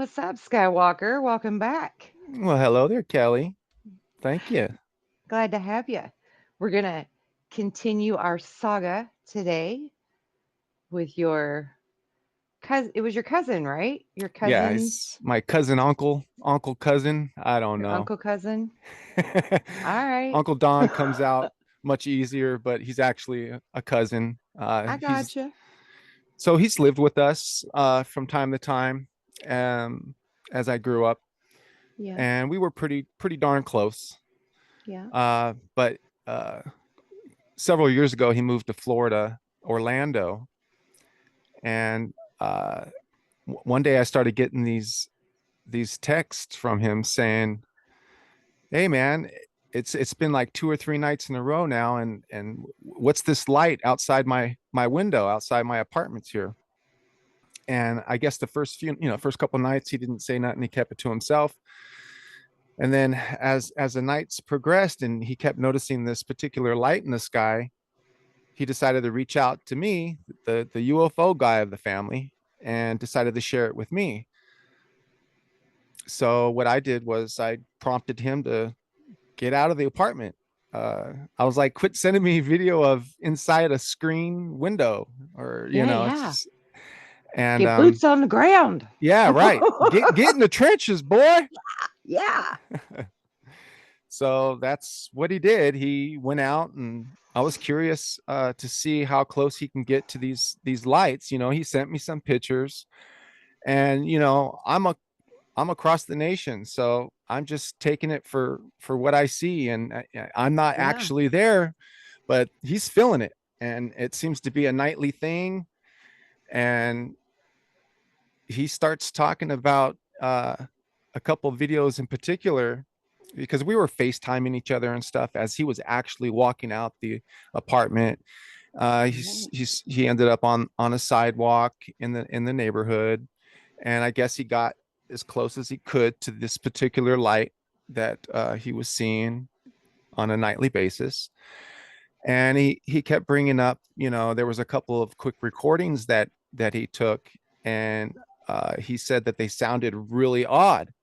What's up, Skywalker? Welcome back. Well, hello there, Kelly. Thank you. Glad to have you. We're going to continue our saga today with your cousin. It was your cousin, right? Your Yeah, cousin's, it's my cousin, uncle, cousin. I don't your know. uncle cousin. All right. Uncle Don comes out much easier, but he's actually a cousin. I He's gotcha. so he's lived with us from time to time um, as I grew up, Yeah. and we were pretty darn close. Yeah. But uh, several years ago, he moved to Florida, Orlando, and uh, one day I started getting these texts from him saying, "Hey man, it's been like 2 or 3 nights in a row now, and what's this light outside my window outside my apartments here?" And I guess the first couple nights he didn't say nothing. He kept it to himself. And then as the nights progressed and he kept noticing this particular light in the sky, he decided to reach out to me, the UFO guy of the family, and decided to share it with me. So what I did was I prompted him to get out of the apartment. I was like, quit sending me video of inside a screen window, or Yeah. it's Yeah. just, and Get boots on the ground. yeah, right. Get in the trenches, boy. Yeah. So that's what he did. He went out, and I was curious to see how close he can get to these lights. He sent me some pictures, and I'm across the nation, so I'm just taking it for what I see, and I'm not Yeah. actually there, but he's feeling it, and it seems to be a nightly thing. And he starts talking about a couple of videos in particular, because we were FaceTiming each other and stuff as he was actually walking out the apartment. Right. He ended up on a sidewalk in the neighborhood, and I guess he got as close as he could to this particular light that he was seeing on a nightly basis. And he kept bringing up, there was a couple of quick recordings that he took, and he said that they sounded really odd.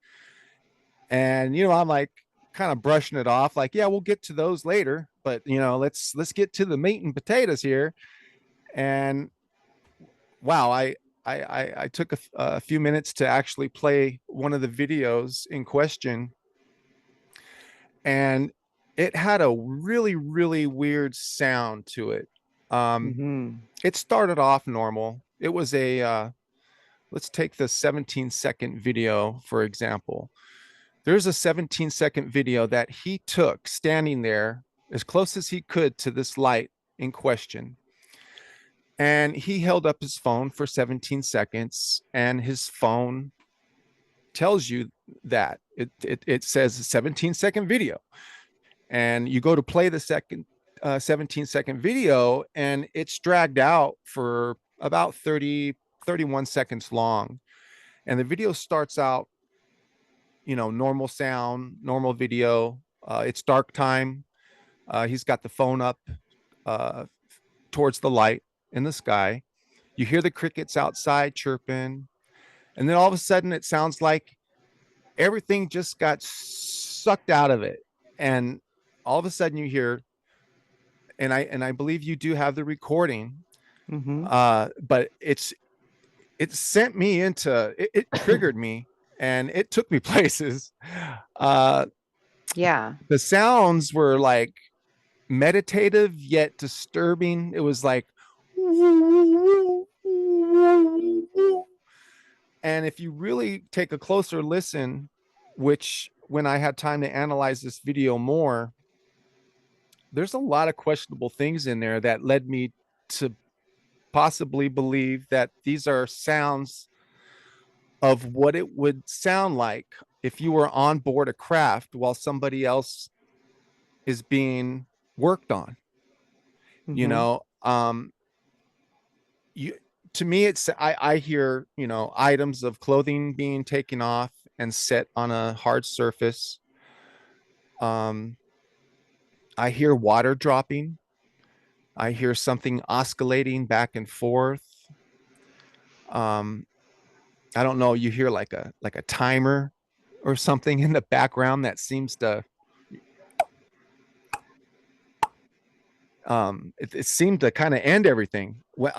And I'm like kind of brushing it off, like, yeah, we'll get to those later, but let's get to the meat and potatoes here. And wow, I took a few minutes to actually play one of the videos in question, and it had a really, really weird sound to it. Um, Mm-hmm. it started off normal. It was let's take the 17-second video, for example. There's a 17-second video that he took standing there as close as he could to this light in question. And he held up his phone for 17 seconds, and his phone tells you that it says a 17-second video. And you go to play the second 17-second video, and it's dragged out for about 31 seconds long. And the video starts out, normal sound, normal video. It's dark time. He's got the phone up uh, towards the light in the sky. You hear the crickets outside chirping, and then all of a sudden it sounds like everything just got sucked out of it. And all of a sudden you hear, and I believe you do have the recording, Mm-hmm. but it sent me into it triggered me, and it took me places. Uh, Yeah. the sounds were like meditative yet disturbing. It was like, and if you really take a closer listen, which when I had time to analyze this video more, there's a lot of questionable things in there that led me to possibly believe that these are sounds of what it would sound like if you were on board a craft while somebody else is being worked on. you Mm-hmm. know um you to me, I hear, items of clothing being taken off and set on a hard surface. um I hear water dropping. I hear something oscillating back and forth. um I don't know, you hear like a timer or something in the background that seems to it seemed to kind of end everything. Like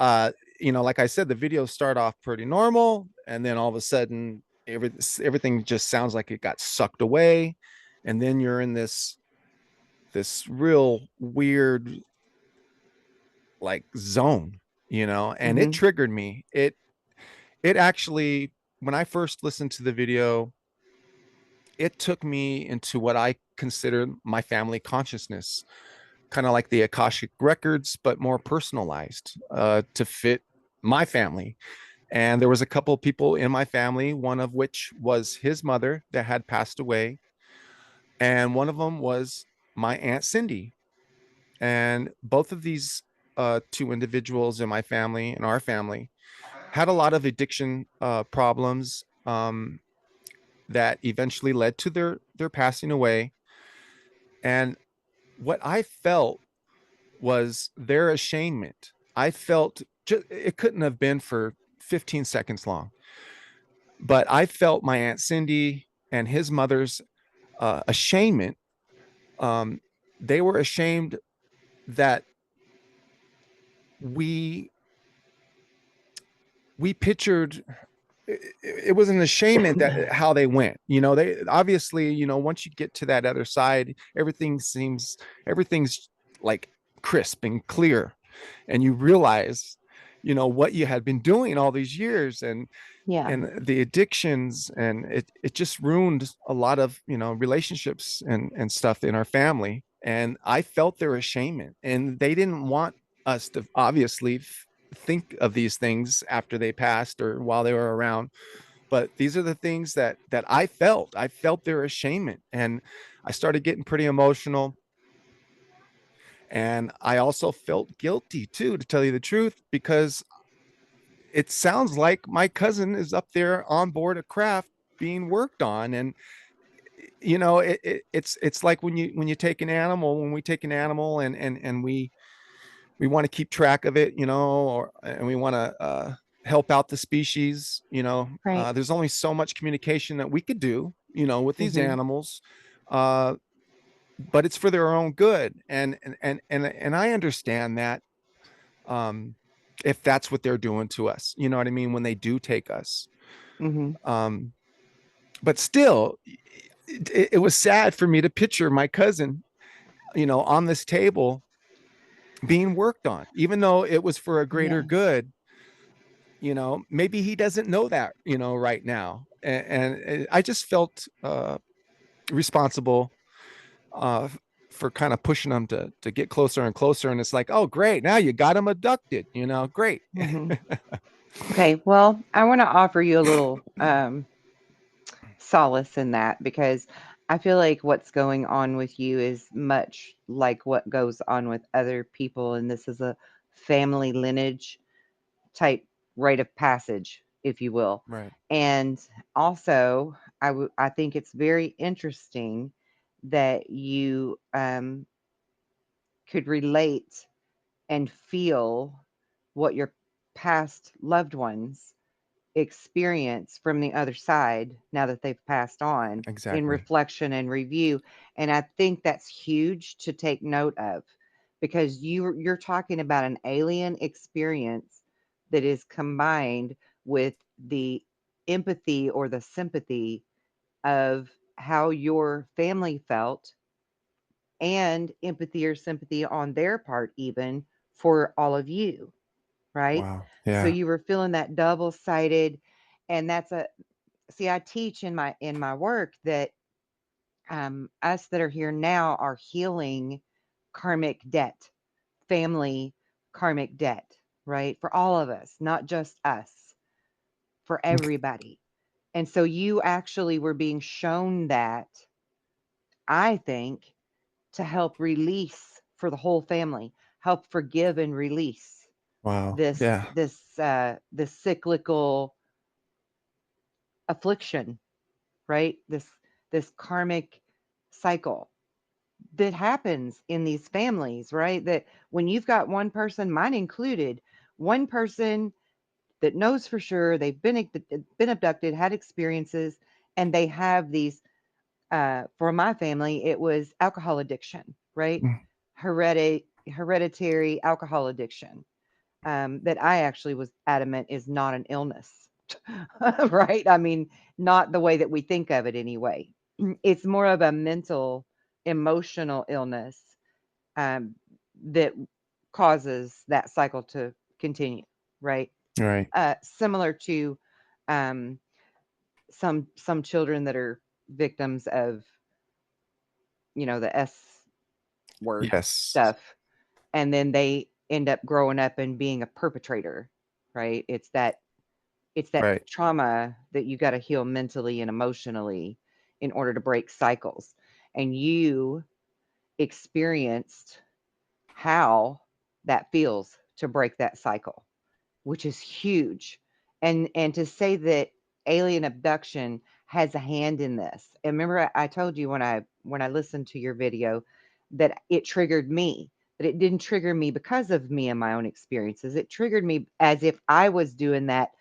I said, the videos start off pretty normal, and then all of a sudden, everything just sounds like it got sucked away, and then you're in this real weird like zone, and it Mm-hmm. triggered me. It actually, when I first listened to the video, it took me into what I consider my family consciousness, kind of like the Akashic records, but more personalized to fit my family. And there was a couple of people in my family, one of which was his mother that had passed away, and one of them was my aunt Cindy. And both of these two individuals in my family and our family had a lot of addiction problems that eventually led to their passing away. And what I felt was their ashamed. I felt it couldn't have been for 15 seconds long, but I felt my aunt Cindy and his mother's ashamed. Um, they were ashamed that we we pictured it was an ashamed that how they went. They obviously, once you get to that other side, everything's like crisp and clear, and you realize what you had been doing all these years, Yeah. and the addictions, and it just ruined a lot of relationships and stuff in our family. And I felt their ashamed, and they didn't want us to obviously think of these things after they passed or while they were around. But these are the things that I felt their ashamed, and I started getting pretty emotional. And I also felt guilty too, to tell you the truth, because it sounds like my cousin is up there on board a craft being worked on. And it's like when you take an animal, when we take an animal, and we want to keep track of it, and we want to help out the species. Right. There's only so much communication that we could do, with these Mm-hmm. animals. uh but it's for their own good, and I understand that. um if that's what they're doing to us, you know what I mean, when they do take us. Mm-hmm. um but still, it was sad for me to picture my cousin, on this table being worked on, even though it was for a greater Yes. good. Maybe he doesn't know that, right now. And I just felt responsible uh for kind of pushing them to get closer and closer. And it's like, oh great, now you got him abducted, great. Mm-hmm. Okay. Well, I want to offer you a little solace in that because I feel like what's going on with you is much like what goes on with other people. And this is a family lineage type rite of passage, if you will. Right. And also, I think it's very interesting that you could relate and feel what your past loved ones experience from the other side now that they've passed on in Exactly. reflection and review. And I think that's huge to take note of because you're talking about an alien experience that is combined with the empathy or the sympathy of how your family felt and empathy or sympathy on their part even for all of you, right? Wow. So Yeah. you were feeling that double sided, and that's a see. I teach in my work that us that are here now are healing karmic debt, family karmic debt, right? For all of us, not just us, for everybody. And so you actually were being shown that, I think, to help release for the whole family, help forgive and release Wow. this Yeah. this cyclical affliction, right? This karmic cycle that happens in these families, right? That when you've got one person, mine included, one person that knows for sure they've been abducted, had experiences, and they have these. For my family, it was alcohol addiction, right? Mm. Hereditary alcohol addiction. That I actually was adamant is not an illness, right? I mean, not the way that we think of it anyway. It's more of a mental, emotional illness um, that causes that cycle to continue, right? Right. Similar to um, some children that are victims of the S word Yes. stuff, and then they end up growing up and being a perpetrator, right? It's that Right. trauma that you got to heal mentally and emotionally in order to break cycles. And you experienced how that feels to break that cycle, which is huge. And to say that alien abduction has a hand in this. And remember, I told you when I listened to your video that it triggered me, but it didn't trigger me because of me and my own experiences. It triggered me as if I was doing that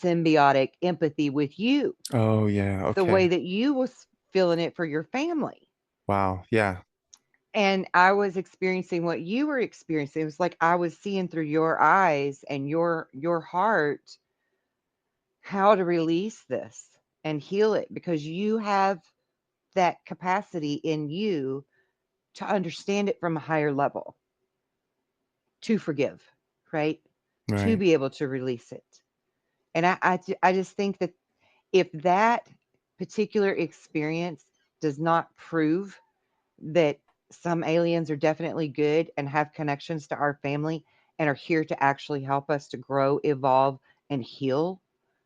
symbiotic empathy with you, Oh, yeah. the way Okay. that you was feeling it for your family. Wow. Yeah. And I was experiencing what you were experiencing. It was like I was seeing through your eyes and your heart how to release this and heal it, because you have that capacity in you to understand it from a higher level, to forgive, right? To Right. be able to release it. And I just think that if that particular experience does not prove that some aliens are definitely good and have connections to our family and are here to actually help us to grow, evolve, and heal,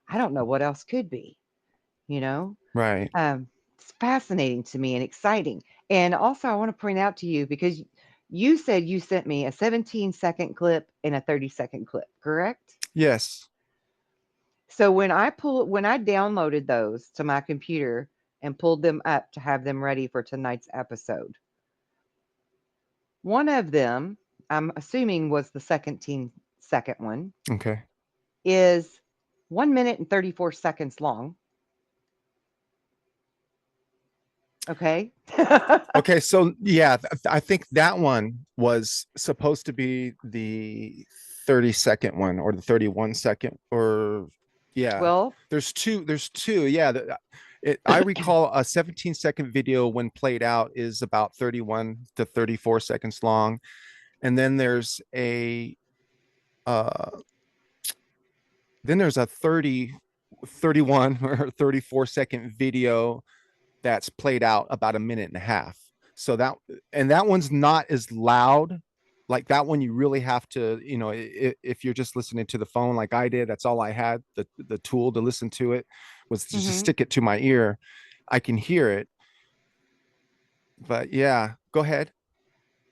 I don't know what else could be, you know? Right. It's fascinating to me and exciting. And also, I want to point out to you, because you said you sent me a 17-second clip and a 30-second clip, correct? Yes. So when I downloaded those to my computer and pulled them up to have them ready for tonight's episode, one of them, I'm assuming was the 17-second one, Okay. is 1 minute and 34 seconds long. Okay. Okay. So yeah, I think that one was supposed to be the 30-second one or the 31-second or yeah. Well, There's two. Yeah. I recall a 17-second video when played out is about 31 to 34 seconds long. And uh then there's a 31 or 34-second video that's played out about a minute and a half. So that one's not as loud. Like that one, you really have to, if you're just listening to the phone like I did, that's all I had. The tool to listen to it was to just mhm. stick it to my ear. I can hear it. But yeah, go ahead.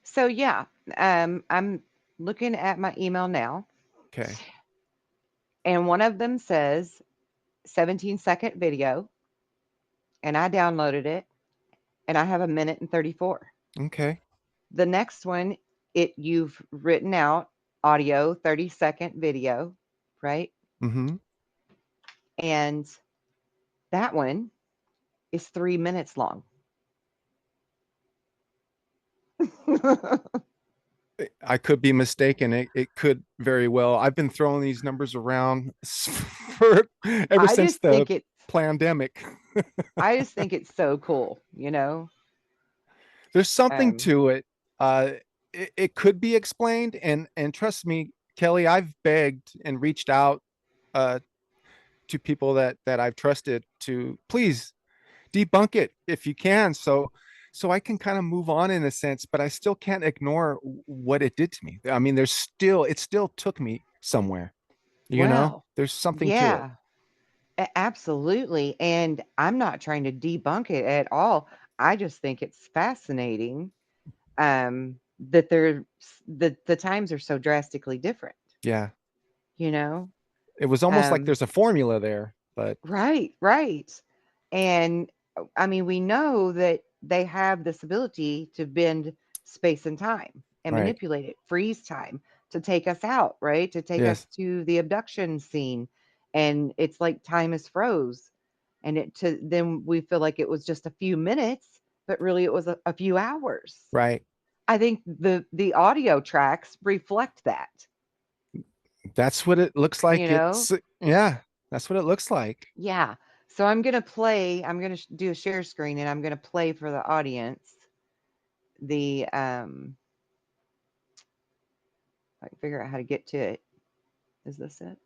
So yeah, I'm looking at my email now, Okay. and one of them says 17-second video, and I downloaded it, and I have a minute and 34. Okay. The next one, you've written out audio 30-second video, right? Mm-hmm. And that one is 3 minutes long. I could be mistaken. It could very well. I've been throwing these numbers around for ever I since just the think it's pandemic. I just think it's so cool, you know. There's something Um, to it. Uh, it could be explained, and trust me, Kelly, I've begged and reached out uh, to people that I've trusted to please debunk it if you can, so I can kind of move on in a sense, but I still can't ignore what it did to me. I mean, it still took me somewhere. well, There's something to it. yeah, absolutely. And I'm not trying to debunk it at all. I just think it's fascinating that the times are so drastically different, Yeah, you know. it was almost like Um, there's a formula there, but right, right. And I mean, we know that they have this ability to bend space and time and right. manipulate it, freeze time. to take us out, right? To take us Yes. to the abduction scene. And it's like time is froze. And it to then we feel like it was just a few minutes, but really it was a few hours. Right. I think the audio tracks reflect that, That's what it looks you like. know? Yeah, that's what it looks like. Yeah. So I'm going to do a share screen and I'm going to play for the audience the I can figure out how to get to it. Is this it?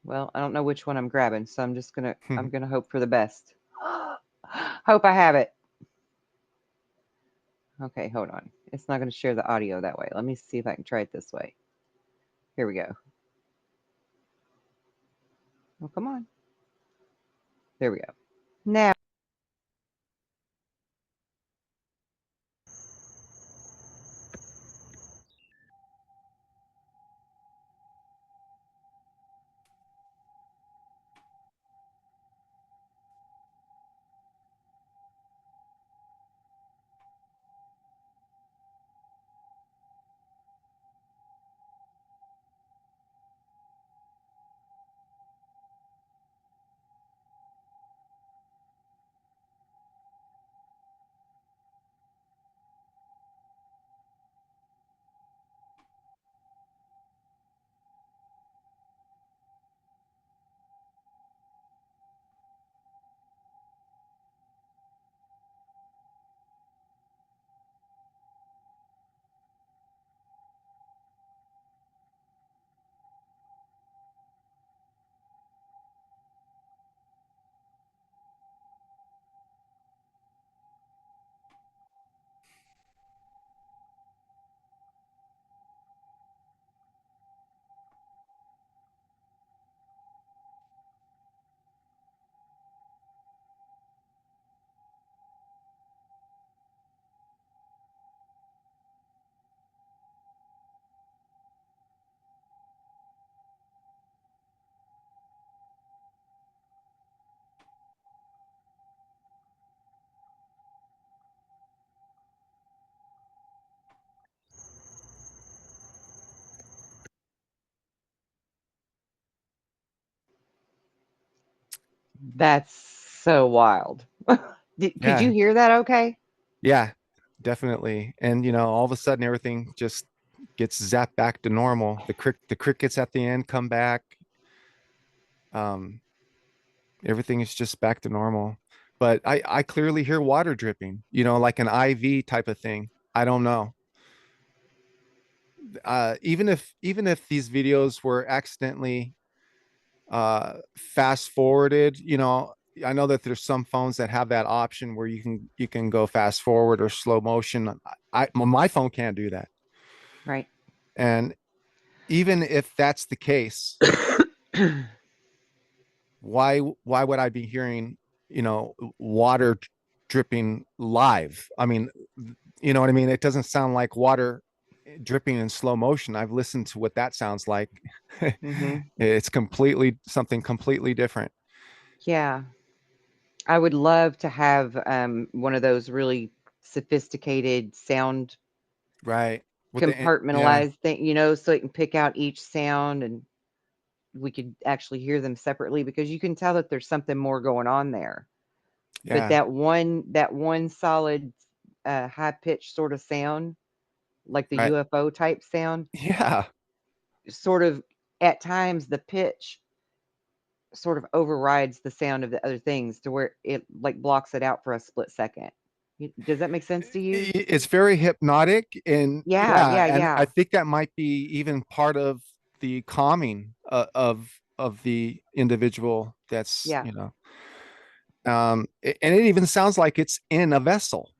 Well, I don't know which one I'm grabbing, so I'm going to hope for the best. Hope I have it. Okay, hold on. It's not going to share the audio that way. Let me see if I can try it this way. Here we go. Oh, come on. There we go. Now, that's so wild. Could you Yeah. hear that okay? Yeah, definitely. And all of a sudden everything just gets zapped back to normal. The crickets at the end come back. Um, Everything is just back to normal. But I clearly hear water dripping, like an IV type of thing. I don't know. Even if these videos were accidentally fast forwarded, I know that there's some phones that have that option where you can go fast forward or slow motion. My phone can't do that. Right. And even if that's the case, why would I be hearing, water dripping live? I mean, you know what I mean? It doesn't sound like water dripping in slow motion. I've listened to what that sounds like. Mhm. It's completely something completely different. Yeah. I would love to have one of those really sophisticated sound Right. With the yeah, compartmentalized thing, so it can pick out each sound and we could actually hear them separately because you can tell that there's something more going on there. But yeah, that one solid high pitched sort of sound, like the right. UFO type sound, Yeah, sort of at times the pitch sort of overrides the sound of the other things to where it like blocks it out for a split second. Does that make sense to you? it's very hypnotic, and Yeah, yeah, yeah, and I yeah. think that might be even part of the calming of the individual that's Yeah. and it even sounds like it's in a vessel,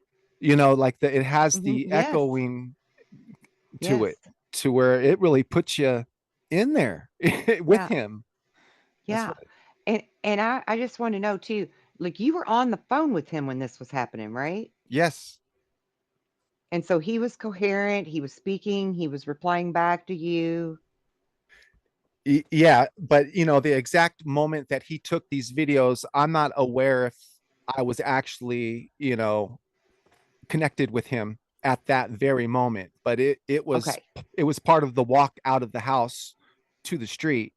like it has the Yes. echoing to Yes. it, to where it really puts you in there with Yeah. him. That's Yeah. what. And I just want to know too, like you were on the phone with him when this was happening, right? Yes. And so he was coherent, he was speaking, he was replying back to you. Yeah, but the exact moment that he took these videos, I'm not aware if I was actually connected with him. at that very moment, but Okay. it was part of the walk out of the house to the street,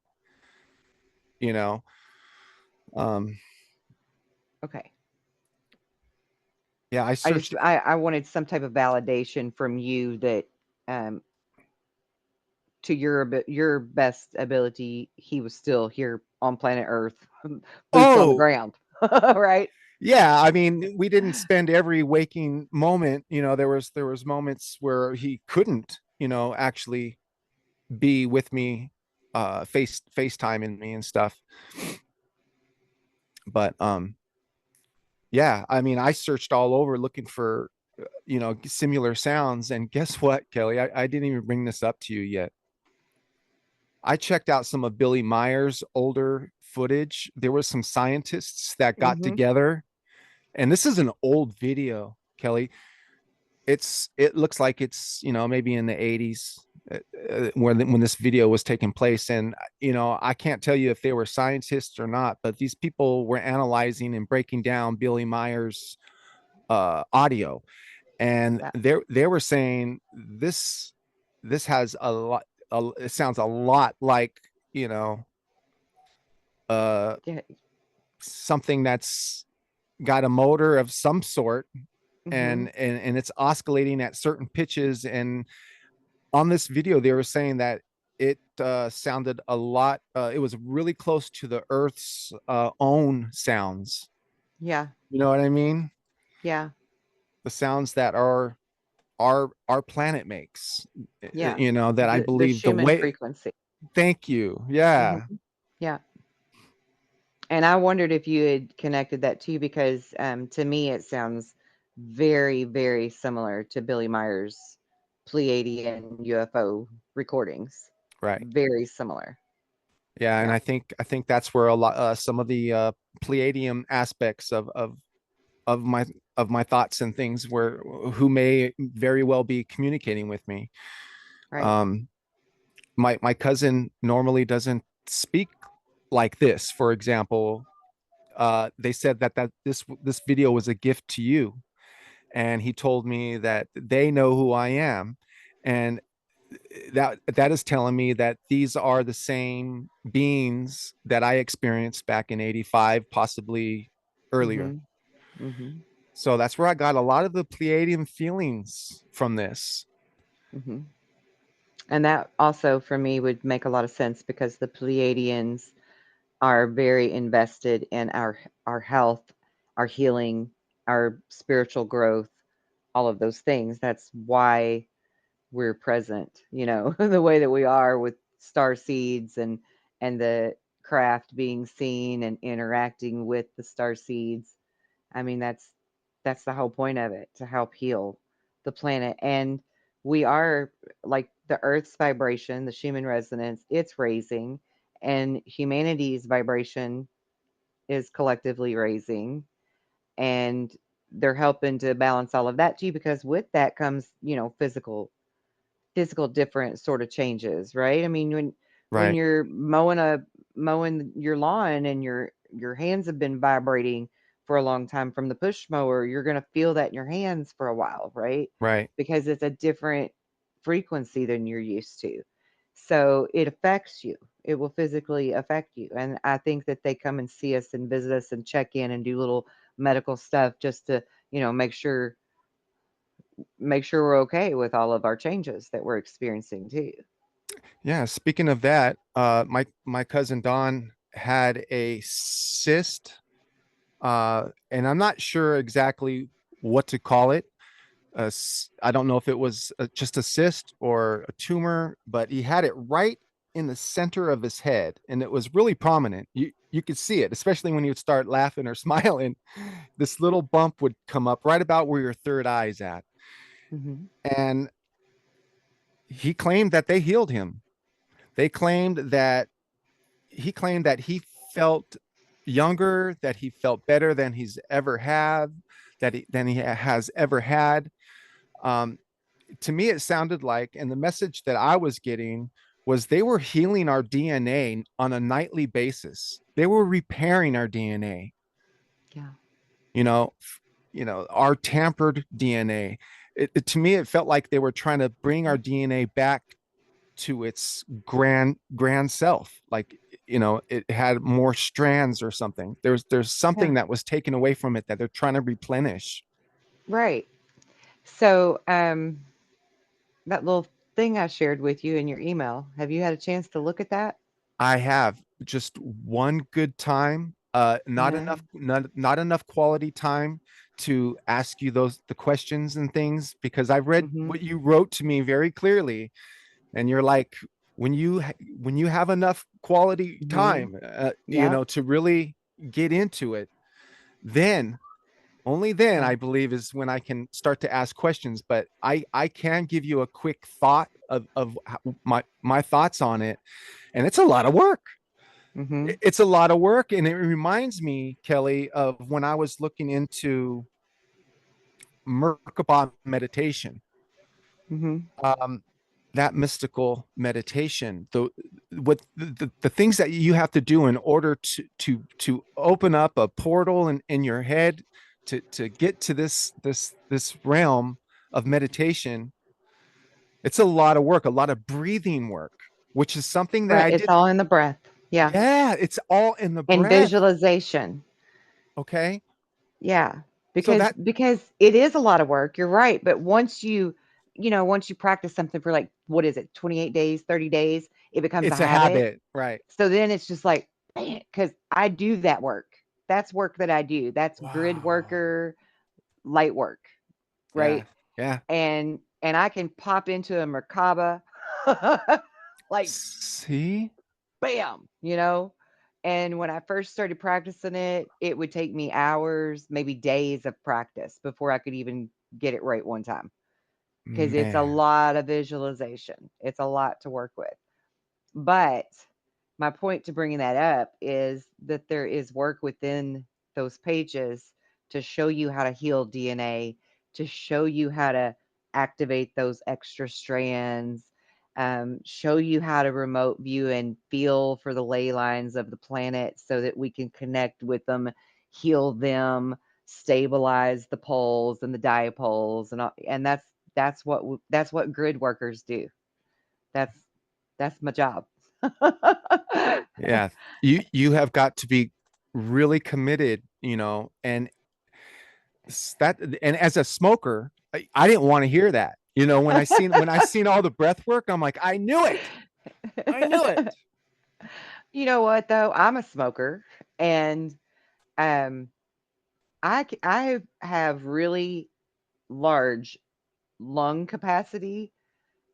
you know. Um, Okay. yeah, I I just searched. I wanted some type of validation from you that um to your best ability he was still here on planet Earth, boots on the Oh, ground. Right? yeah, I mean, we didn't spend every waking moment, you know, there was moments where he couldn't, you know, actually be with me, FaceTiming me and stuff. But yeah, I mean, I searched all over looking for, you know, similar sounds, and guess what, Kelly? I didn't even bring this up to you yet. I checked out some of Billy Meyer's older footage. There were some scientists that got Mhm. together, and this is an old video, Kelly. It looks like it's, you know, maybe in the 80s, when this video was taking place. And you know, I can't tell you if they were scientists or not, but these people were analyzing and breaking down Billy Meyer's audio, and Yeah. they were saying this has a lot, it sounds a lot like, you know, uh Yeah. something that's got a motor of some sort, Mhm. and it's oscillating at certain pitches. And on this video they were saying that it sounded a lot, it was really close to the Earth's own sounds. Yeah. You know what I mean? Yeah. The sounds that our planet makes, Yeah. you know, that I The believe the Schumann way. frequency. Thank you. Mhm. Yeah. Yeah. And I wondered if you had connected that too, because to me it sounds very, very similar to Billy Meyer's Pleiadian UFO recordings. Right. Very similar. Yeah, and Yeah. I think that's where a lot, some of the Pleiadium aspects of my of my thoughts and things were, who may very well be communicating with me. Right. um my cousin normally doesn't speak like this, for example. They said that this video was a gift to you, and he told me that they know who I am, and that is telling me that these are the same beings that I experienced back in 85, possibly earlier. Mhm. Mhm. So that's where I got a lot of the Pleiadian feelings from this. Mhm. And that also for me would make a lot of sense because the Pleiadians are very invested in our health, our healing, our spiritual growth, all of those things. That's why we're present, the way that we are with star seeds and the craft being seen and interacting with the star seeds. I mean, that's the whole point of it, to help heal the planet. And we are, like, the Earth's vibration, the Schumann resonance, it's raising, and humanity's vibration is collectively raising, and they're helping to balance all of that too, because with that comes, physical different sort of changes, right? I mean, when Right, you're mowing your lawn and your hands have been vibrating for a long time from the push mower, you're going to feel that in your hands for a while, right? right. Because it's a different frequency than you're used to. So it affects you. It will physically affect you. And I think that they come and see us and visit us and check in and do little medical stuff just to, make sure we're okay with all of our changes that we're experiencing too. Yeah, speaking of that, my cousin Don had a cyst, and I'm not sure exactly what to call it. I don't know if it was just a cyst or a tumor, but he had it right in the center of his head, and it was really prominent. You could see it, especially when he would start laughing or smiling. This little bump would come up right about where your third eye is at, Hmm. and he claimed that they healed him. They claimed that he claimed that he felt younger, that he felt better than he's ever had, than he has ever had. Um, to me, it sounded like, and the message that I was getting was they were healing our DNA on a nightly basis. They were repairing our DNA, Yeah. you know, our tampered DNA. To me, it felt like they were trying to bring our DNA back to its grand self. Like, it had more strands or something. There's Yeah. something that was taken away from it that they're trying to replenish. Right. So, that little thing I shared with you in your email, have you had a chance to look at that? I have just one good time, not No. enough, not enough quality time to ask you the questions and things, because I read Mhm. what you wrote to me very clearly, and you're like, when you have enough quality Mhm. time, Yep. to really get into it, then only then Yeah. I believe is when I can start to ask questions. But I can give you a quick thought of my thoughts on it, and it's a lot of work. Mhm. It's a lot of work, and it reminds me, Kelly, of when I was looking into Merkabah meditation, Mhm. um, that mystical meditation, the things that you have to do in order to open up a portal in your head to get to this realm of meditation. It's a lot of work, a lot of breathing work, which is something that Right. I It's did. all in the breath. Yeah. Yeah, it's all in the And breath. visualization. Okay. Yeah. So Because that it is a lot of work. You're right. But once you practice something for like, what is it, 28 days, 30 days, it becomes a it's a habit. habit, right? So then it's just like, because I do that work. That's work that I do. That's grid Wow. worker, light work, Yeah. right? Yeah. And I can pop into a Merkaba like See? bam, you know? And when I first started practicing it, it would take me hours, maybe days of practice before I could even get it right one time because it's a Man. lot of visualization. It's a lot to work with. But my point to bringing that up is that there is work within those pages to show you how to heal DNA, to show you how to activate those extra strands, show you how to remote view and feel for the ley lines of the planet so that we can connect with them, heal them, stabilize the poles and the dipoles, and that's what grid workers do. That's that's my job. Yeah. You have got to be really committed, and that and as a smoker, I didn't want to hear that. When I seen all the breath work, I'm like, I knew it. I knew it. You know what though? I'm a smoker and um I have really large lung capacity.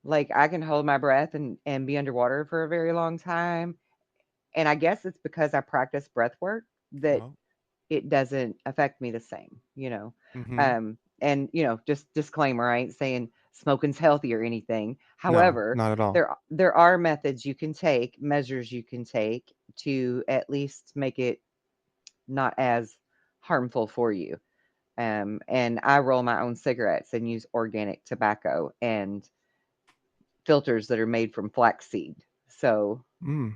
Like I can hold my breath and be underwater for a very long time. And I guess it's because I practice breath work that Oh. it doesn't affect me the same, you know. Mm-hmm. And just disclaimer, I ain't saying smoking's healthy or anything. No, However, not at all. there are methods you can take, measures you can take to at least make it not as harmful for you. And I roll my own cigarettes and use organic tobacco and filters that are made from flaxseed. So Mm,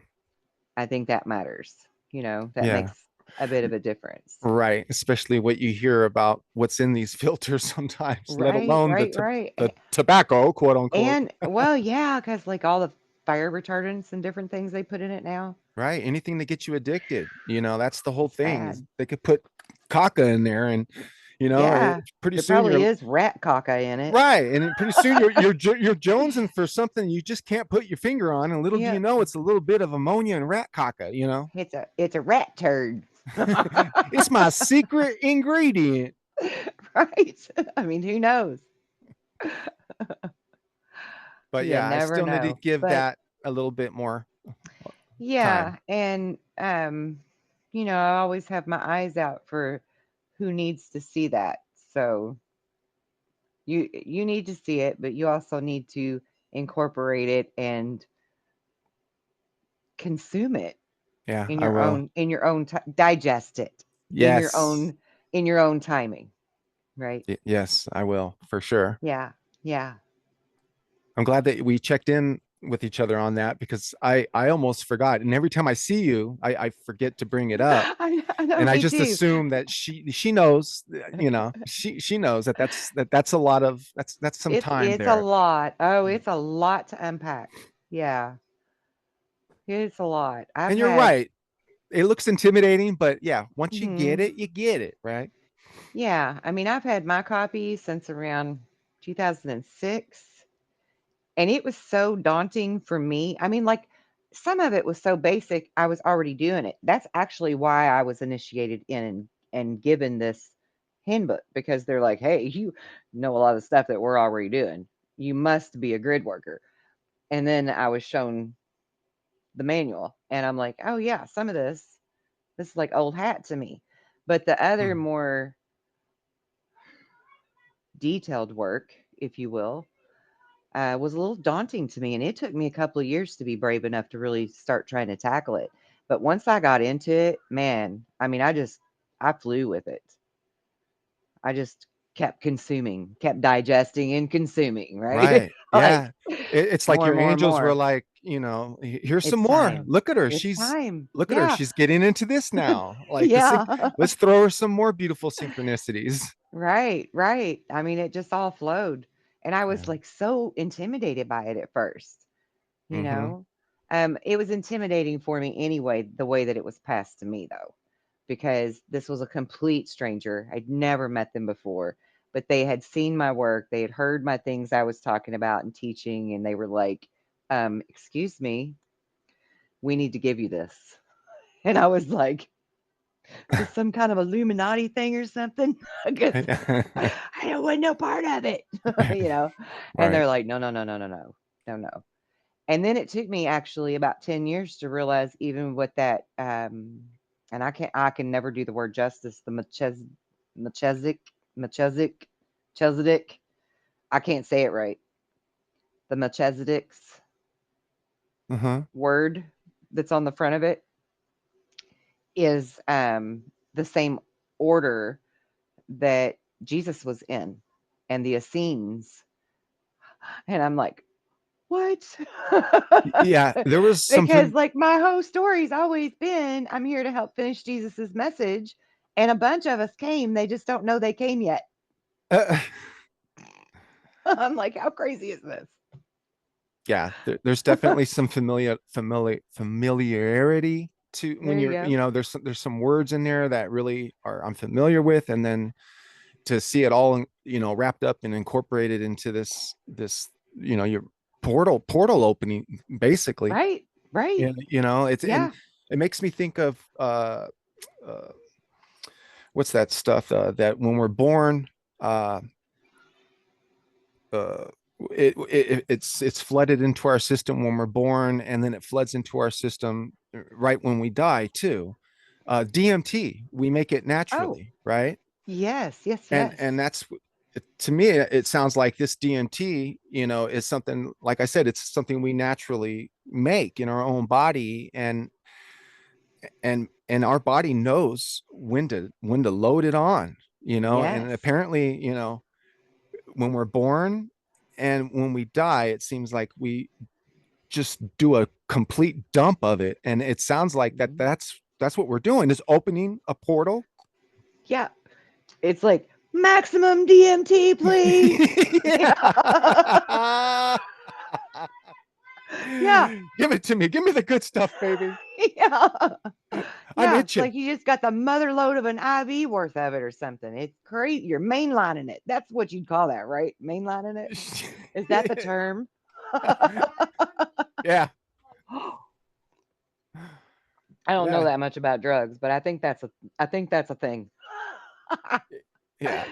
I think that matters. That yeah. makes a bit of a difference. Right. Especially what you hear about what's in these filters sometimes, let Right, alone right, right. the tobacco, quote unquote. And well, yeah, because like all the fire retardants and different things they put in it now, Right. Anything to get you addicted. That's the whole it's thing. Is bad. they could put caca in there, and Yeah, pretty there soon probably you're is rat caca in it. right, and pretty soon you're jonesing for something you just can't put your finger on, and little do you Yep, know, it's a little bit of ammonia and rat caca. it's a rat turd. It's my secret ingredient. Right? I mean, who knows? But You yeah, I never still need to know. give But that a little bit more yeah, time. and I always have my eyes out for who needs to see that. So you need to see it, but you also need to incorporate it and consume it Yeah, I will. in your own digest it Yes. in your own timing, right? Yes, I will for sure. Yeah. Yeah. I'm glad that we checked in with each other on that because I almost forgot, and every time I see you, I forget to bring it up, I know, and I me just too. assume that she knows, she knows that that's a lot of that's some time It's a there. lot. Oh, it's a lot to unpack. Yeah, it's a lot. I've And you're had, right. It looks intimidating, but yeah, once mhm. you get it, right? Yeah, I mean, I've had my copy since around 2006, and it was so daunting for me. I mean, like, some of it was so basic, I was already doing it. That's actually why I was initiated in and given this handbook, because they're like, "Hey, you know a lot of stuff that we're already doing. You must be a grid worker." And then I was shown the manual, and I'm like, "Oh yeah, some of this is like old hat to me." But the other Mhm. more detailed work, if you will, was a little daunting to me, and it took me a couple of years to be brave enough to really start trying to tackle it. But once I got into it, man, I mean, I flew with it. I just kept consuming, kept digesting and consuming, right? Right. Like Yeah. It's like more your and more and angels were more. like, here's some It's more. time. Look at her. It's time. Look at her. Yeah. She's getting into this now. Like Yeah. let's throw her some more beautiful synchronicities. Right, right. I mean, it just all flowed. And I was Yeah. like so intimidated by it at first, you Mm-hmm. know? It was intimidating for me anyway, the way that it was passed to me though, because this was a complete stranger. I'd never met them before, but they had seen my work, they had heard my things I was talking about and teaching, and they were like, excuse me, we need to give you this. And I was like, this some kind of Illuminati thing or something? Because I don't want no part of it, you know? And Right. they're like, no, no, no, no, no, no, no, no. And then it took me actually about 10 years to realize even with that, and I can never do the word justice, the Machezic, Machezic, Chesedek. I can't say it right. The Melchizedek's Uh-huh. word that's on the front of it is the same order that Jesus was in, and the Essenes. And I'm like, what? Yeah, there was Because something. like my whole story's always been I'm here to help finish Jesus's message, and a bunch of us came, they just don't know they came yet. uh, I'm like, how crazy is this? yeah, there's definitely some familiarity to when There you you're, go. there's some words in there that really are I'm familiar with, and then to see it all, wrapped up and incorporated into your portal opening, basically. Right, right. And it's and Yeah. it makes me think of uh what's that stuff that when we're born, uh uh it's flooded into our system when we're born, and then it floods into our system right when we die too. DMT, we make it Oh, naturally, right? yes, yes, And yes. that's, to me it sounds like this DMT, is something, like I said, it's something we naturally make in our own body, and our body knows when to load it on, and Yes. apparently, when we're born and when we die, it seems like we just do a complete dump of it, and it sounds like Mhm. that's what we're doing, is opening a portal. Yeah. It's like maximum DMT, please. Yeah. Yeah. Give it to me. Give me the good stuff, baby. Yeah. I'm Yeah, it's itching. like you just got the mother load of an IV worth of it or something. It's crazy. You're mainlining it. That's what you'd call that, right? Mainlining it? Is that the term? Yeah. I don't know Yeah. that much about drugs, but I think that's a thing. Yeah.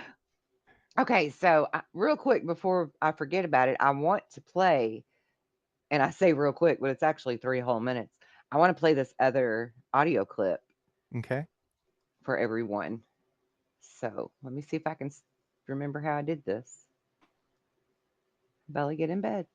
Okay, so real quick before I forget about it, I want to play, and I say real quick, but it's actually 3 whole minutes. I want to play this other audio clip Okay. for everyone. So let me see if I can remember how I did this. Belly, get in bed.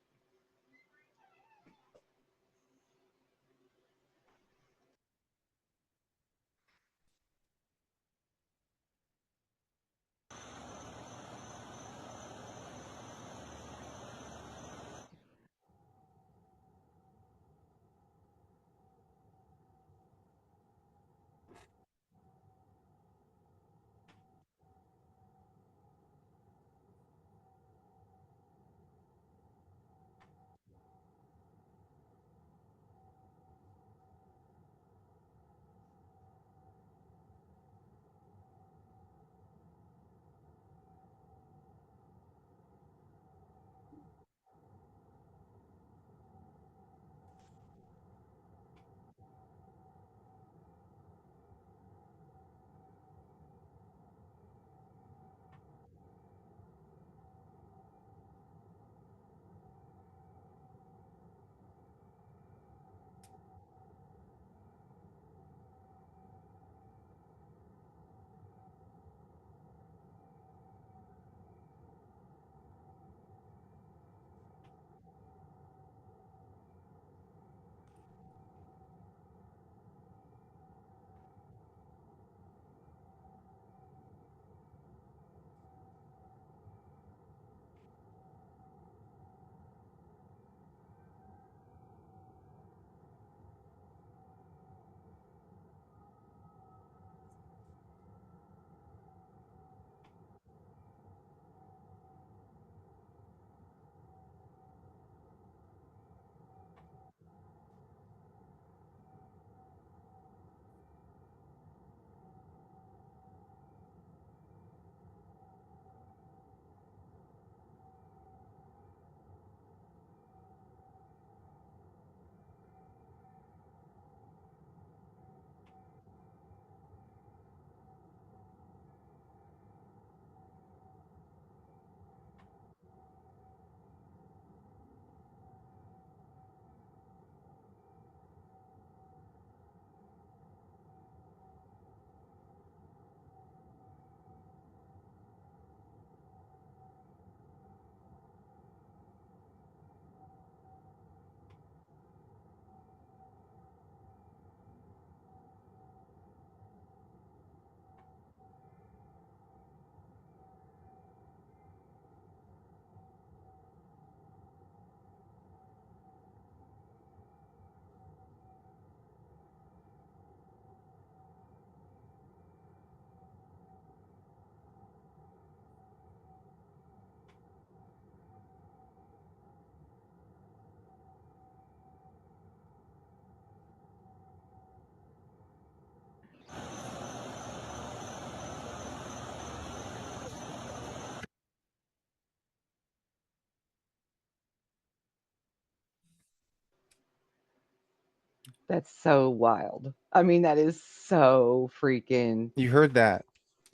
That's so wild. I mean, that is so freaking You heard that?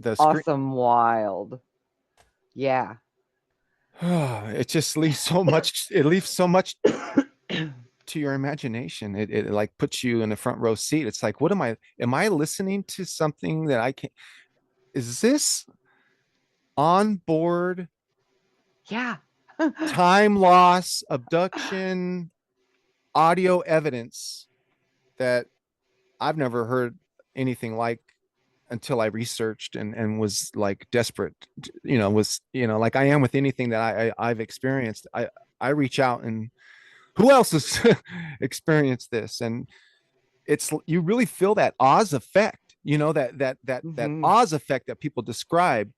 The screen. awesome wild. Yeah. It just leaves so much. It leaves so much to your imagination. It like puts you in the front row seat. It's like, what am I listening to something that I can't? Is this on board Yeah. time loss, abduction, audio evidence that I've never heard anything like until I researched and was like desperate, was, like I am with anything that I've experienced. I reach out and who else has experienced this? And it's, you really feel that Oz effect, that Hmm. Oz effect that people describe.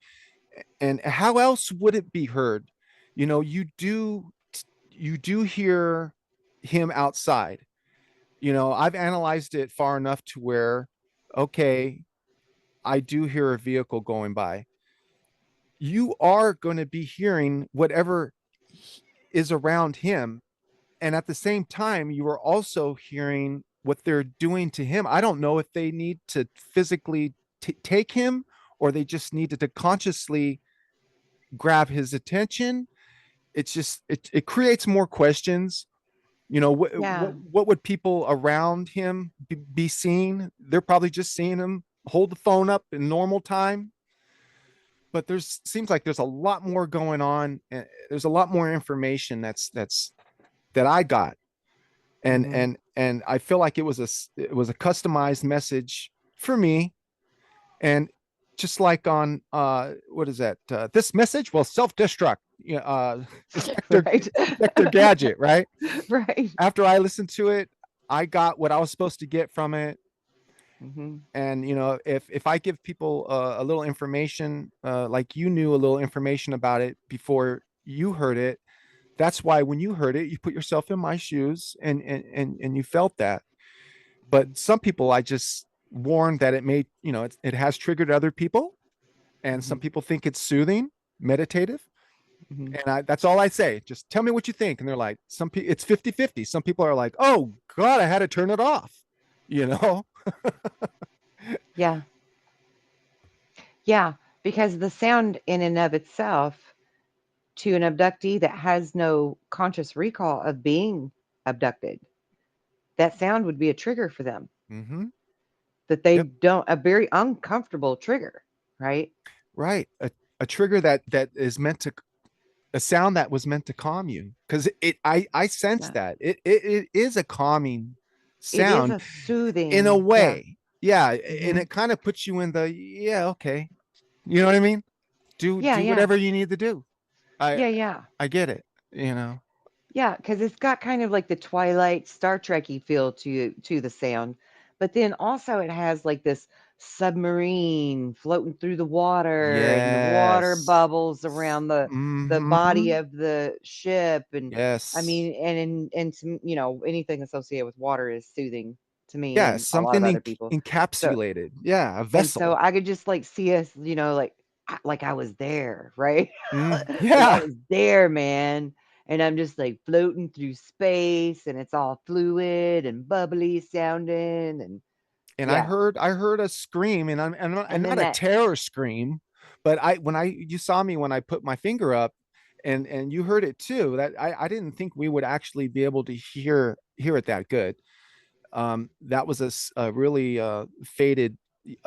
And how else would it be heard? You do hear him outside. I've analyzed it far enough to where, okay, I do hear a vehicle going by. You are going to be hearing whatever is around him. And at the same time, you are also hearing what they're doing to him. I don't know if they need to physically take him, or they just needed to consciously grab his attention. It's just, it creates more questions. Yeah. What would people around him be seeing? They're probably just seeing him hold the phone up in normal time, but there's seems like there's a lot more going on. There's a lot more information that I got, and Hmm. and and I feel like it was a customized message for me. And just like on, what is that, this message will self-destruct, inspector Right. inspector gadget, right? Right. After I listened to it, I got what I was supposed to get from it. Hmm. And if I give people a little information, like you knew a little information about it before you heard it, that's why when you heard it, you put yourself in my shoes, and you felt that. But some people, I just warned that it may, it has triggered other people, and Hmm. some people think it's soothing, meditative. Hmm. And that's all I say. Just tell me what you think. And they're like, some people, it's 50-50. Some people are like, oh God, I had to turn it off, you know? Yeah. Yeah. Because the sound in and of itself, to an abductee that has no conscious recall of being abducted, that sound would be a trigger for them Mm-hmm. that they Yep. don't, a very uncomfortable trigger, right? Right. A trigger that is meant to, a sound that was meant to calm you. Cause I sense Yeah. that it is a calming It is sound a in a soothing. Yeah. way. Yeah. And Hmm. it kind of puts you in the, yeah, okay. You know what I mean? Do Yeah. do Yeah. whatever you need to do. I Yeah. Yeah. I get it, you know. Yeah, because it's got kind of like the Twilight Star Trekky feel to the sound, but then also it has like this submarine floating through the water, and the water Yes. bubbles around the body Mm-hmm. of the ship, and I Yes. mean, and some, anything associated with water is soothing to me Yeah, and a lot of something other people. So encapsulated. Yeah, a and so vessel. I could just like see us, like I was there, right? Like I Yeah. was there, man. And I'm just like floating through space, and it's all fluid and bubbly sounding, and And I yeah. heard I heard a scream, and And then not a that terror scream, but I when I you saw me when I put my finger up, and you heard it too. That I didn't think we would actually be able to hear it that good. That was a really faded,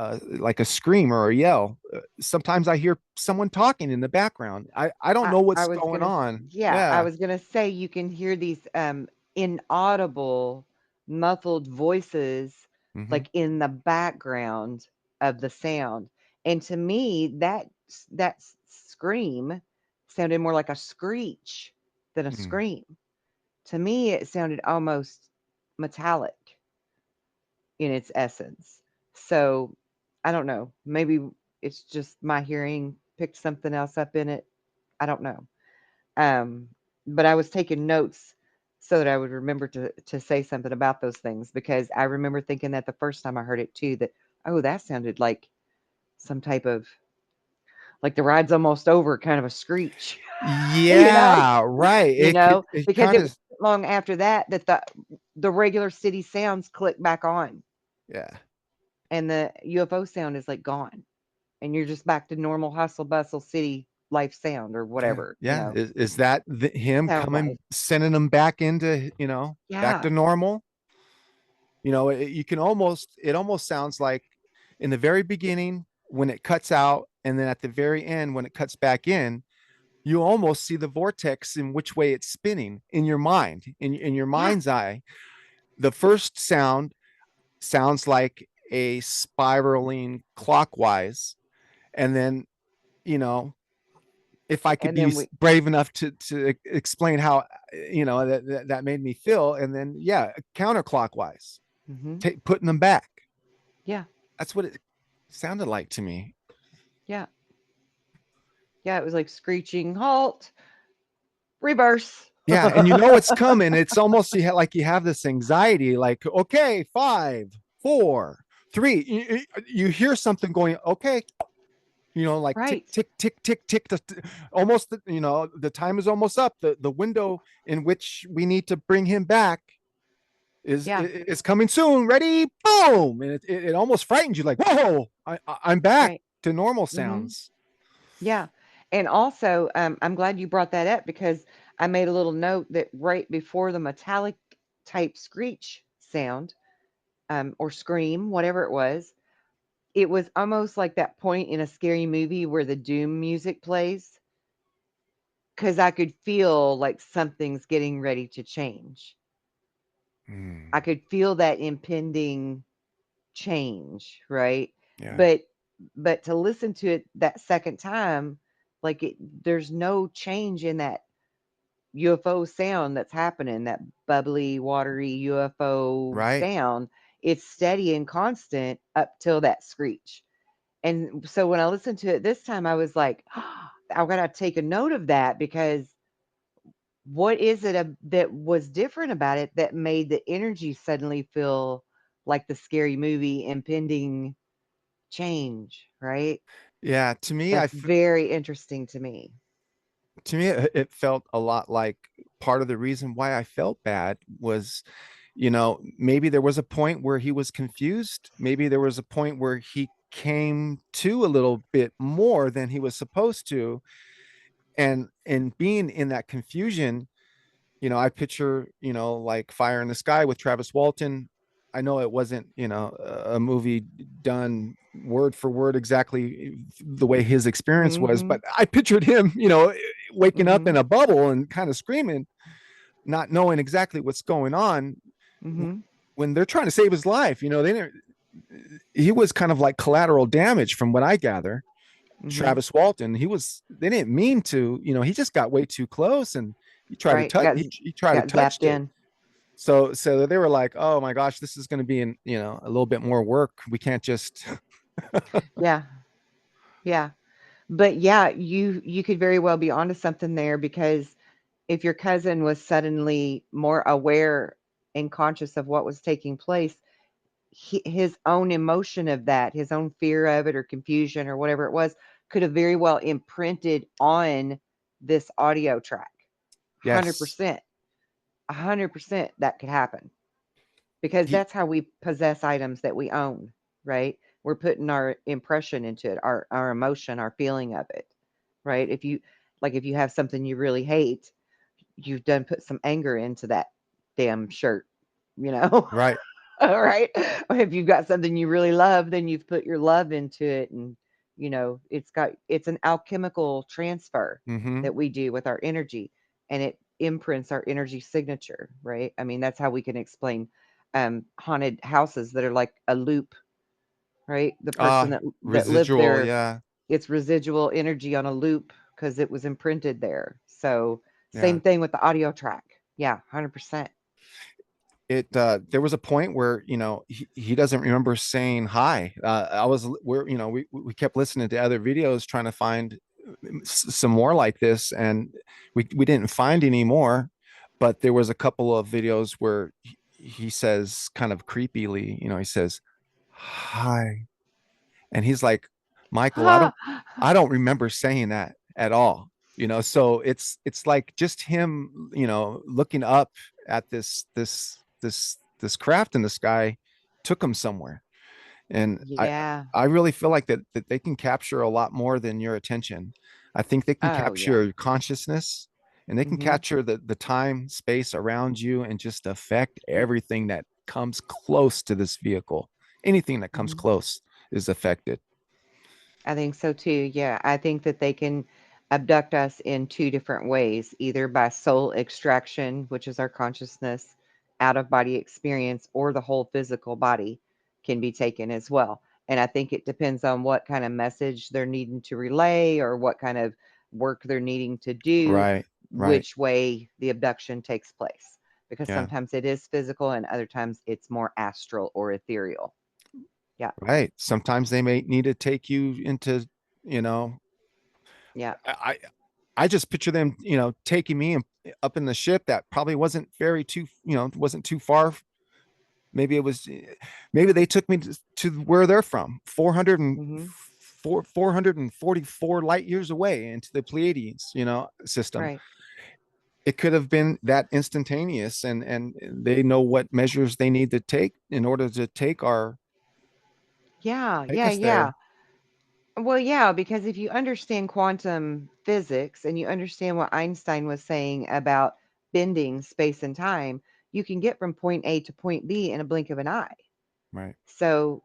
like a scream or a yell. Sometimes I hear someone talking in the background. I don't know I what's was going gonna on. yeah, I Yeah. was gonna say you can hear these inaudible, muffled voices Hmm. like in the background of the sound. And to me, that scream sounded more like a screech than a Mm. scream. To me, it sounded almost metallic in its essence. So I don't know. Maybe it's just my hearing picked something else up in it. I don't know. Um, but I was taking notes so that I would remember to say something about those things, because I remember thinking that the first time I heard it too, that, oh, that sounded like some type of, like the ride's almost over kind of a screech. you know, Yeah, right. It could, it because kind it of. long after that that the regular city sounds click back on, Yeah. and the UFO sound is like gone, and you're just back to normal hustle bustle city life sound or Yeah. whatever, Yeah. Is that him sound wise. coming, sending them back into, back Yeah. to normal? You can almost, it almost sounds like in the very beginning when it cuts out, and then at the very end when it cuts back in, you almost see the vortex in which way it's spinning in your mind, in your Yeah. mind's eye. The first sound sounds like a spiraling clockwise. And then, you know, if I could And be then we brave enough to explain how, that made me feel. And then, yeah, counterclockwise, mhm. putting them back. Yeah. That's what it sounded like to me. Yeah. Yeah, it was like screeching halt, reverse. Yeah, and you know it's coming. It's almost like you have this anxiety, like, okay, 5, 4, 3. You hear something going, okay, like tick, Right. tick, tick, tick, tick. Almost, the time is almost up. The window in which we need to bring him back Yeah. is coming soon. Ready, boom, and it almost frightens you, like, whoa, I'm back Right. to normal Mhm. sounds. Yeah. And also, I'm glad you brought that up because I made a little note that right before the metallic type screech sound, or scream, whatever it was almost like that point in a scary movie where the doom music plays because I could feel like something's getting ready to change. I Mm, could feel that impending change, right? yeah, But to listen to it that second time, like there's no change in that UFO sound that's happening, that bubbly, watery UFO right. sound. It's steady and constant up till that screech. And so when I listened to it this time, I was like, I gotta take a note of that because what is it that was different about it that made the energy suddenly feel like the scary movie impending change, right? Yeah, to me, That's very interesting to me. it felt a lot like part of the reason why I felt bad was, maybe there was a point where he was confused. Maybe there was a point where he came to a little bit more than he was supposed to. And being in that confusion, I picture, like Fire in the Sky with Travis Walton. I know it wasn't, a movie done word for word exactly the way his experience was, Mhm. but I pictured him, waking up in Mhm. a bubble and kind of screaming, not knowing exactly what's going on Mhm. when they're trying to save his life. They didn't, he was kind of like collateral damage from what I gather. Mhm. Travis Walton, they didn't mean to, he just got way too close, and he tried to Right. touch, he tried to Got touch zapped it. in. So they were like, oh my gosh, this is going to be a little bit more work. We can't just. Yeah. Yeah. But yeah, you could very well be onto something there because if your cousin was suddenly more aware and conscious of what was taking place, his own emotion of that, his own fear of it or confusion or whatever it was, could have very well imprinted on this audio track. Yes. 100%. 100% that could happen because He, that's how we possess items that we own, right? We're putting our impression into it, our emotion, our feeling of it, right? If you have something you really hate, you've done put some anger into that damn shirt, you know? right. All right. Or if you've got something you really love, then you've put your love into it. And, it's an alchemical transfer Mm-hmm. that we do with our energy and it imprints our energy signature, right? I mean, that's how we can explain haunted houses that are like a loop, right? The person that lived Residual. there, Yeah. it's residual energy on a loop because it was imprinted there. So, Yeah. same thing with the audio track. Yeah, 100%. There was a point where he doesn't remember saying hi. I was where we kept listening to other videos trying to find some more like this, and we didn't find any more. But there was a couple of videos where he says kind of creepily, he says hi, and he's like, Michael, I don't remember saying that at all. So it's like just him, looking up at this craft in the sky took him somewhere. And Yeah. I really feel like that they can capture a lot more than your attention. I think they can Oh, yeah. capture your consciousness, and they can Mhm. capture the time space around you and just affect everything that comes close to this vehicle. Anything that comes Mhm. close is affected. I think so too. Yeah, I think that they can abduct us in two different ways, either by soul extraction, which is our consciousness, out of body experience, or the whole physical body can be taken as well. And I think it depends on what kind of message they're needing to relay or what kind of work they're needing to do, Right, right. which way the abduction takes place. Because Yeah, sometimes it is physical and other times it's more astral or ethereal. Yeah. right. Sometimes they may need to take you into, you know, Yeah. I I just picture them, taking me up in the ship that probably wasn't very too, wasn't too far. Maybe it was, maybe they took me to where they're from, Hmm. 444 light years away into the Pleiades, system. Right. It could have been that instantaneous, and they know what measures they need to take in order to Yeah. take Yeah. us Yeah. there. Well, yeah, because if you understand quantum physics and you understand what Einstein was saying about bending space and time, you can get from point A to point B in a blink of an eye. Right, So,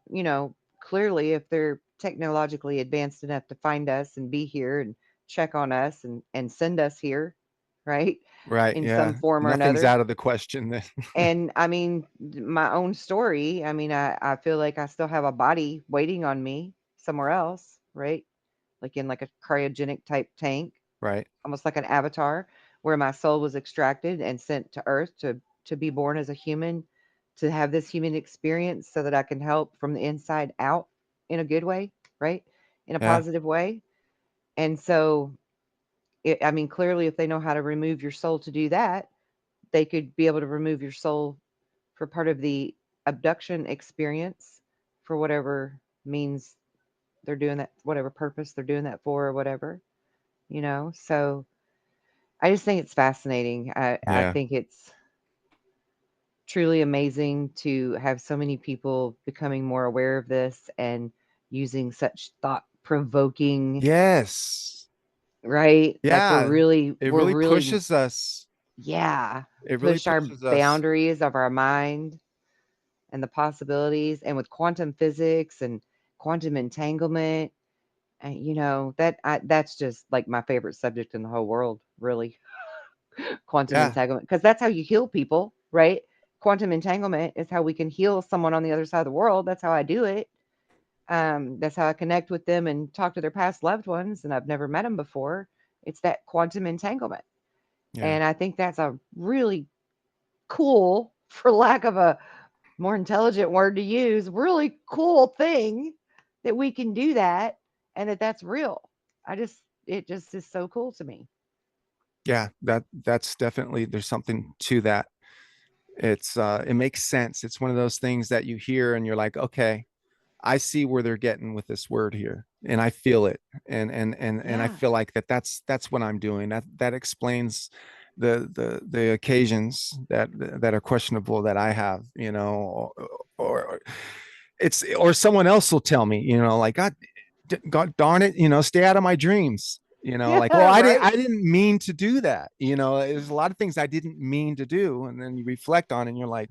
clearly, if they're technologically advanced enough to find us and be here and check on us and send us here, right, right, in some yeah. form or Nothing's another. out of the question then. And I mean, my own story, I mean, I feel like I still have a body waiting on me somewhere else, right? Like in like a cryogenic type tank, Right, almost like an avatar, where my soul was extracted and sent to Earth to be born as a human, to have this human experience so that I can help from the inside out in a good way, right? In a yeah, positive way. And so, I mean, clearly, if they know how to remove your soul to do that, they could be able to remove your soul for part of the abduction experience for whatever means they're doing that, whatever purpose they're doing that for, or whatever. So I just think it's fascinating. I yeah. think it's truly amazing to have so many people becoming more aware of this and using such thought provoking, Yes. right? Like we're Yeah. really, It we're really really, pushes us. yeah, It really push our pushes us. boundaries of our mind and the possibilities. And with quantum physics and quantum entanglement, and that's just like my favorite subject in the whole world, really. Quantum Yeah. entanglement, because that's how you heal people, right? Quantum entanglement is how we can heal someone on the other side of the world. That's how I do it. That's how I connect with them and talk to their past loved ones, and I've never met them before. It's that quantum entanglement, Yeah. and I think that's a really cool, for lack of a more intelligent word to use, really cool thing that we can do that, and that's real. It just is so cool to me. Yeah. That's definitely, there's something to that. It makes sense. It's one of those things that you hear and you're like, okay, I see where they're getting with this word here, and I feel it, and I Yeah. feel like that's what I'm doing. That explains the occasions that are questionable that I have, or it's, or someone else will tell me, like, God darn it, stay out of my dreams. Like, well, Yeah, I right. didn't mean to do that. There's a lot of things I didn't mean to do, and then you reflect on it, and you're like,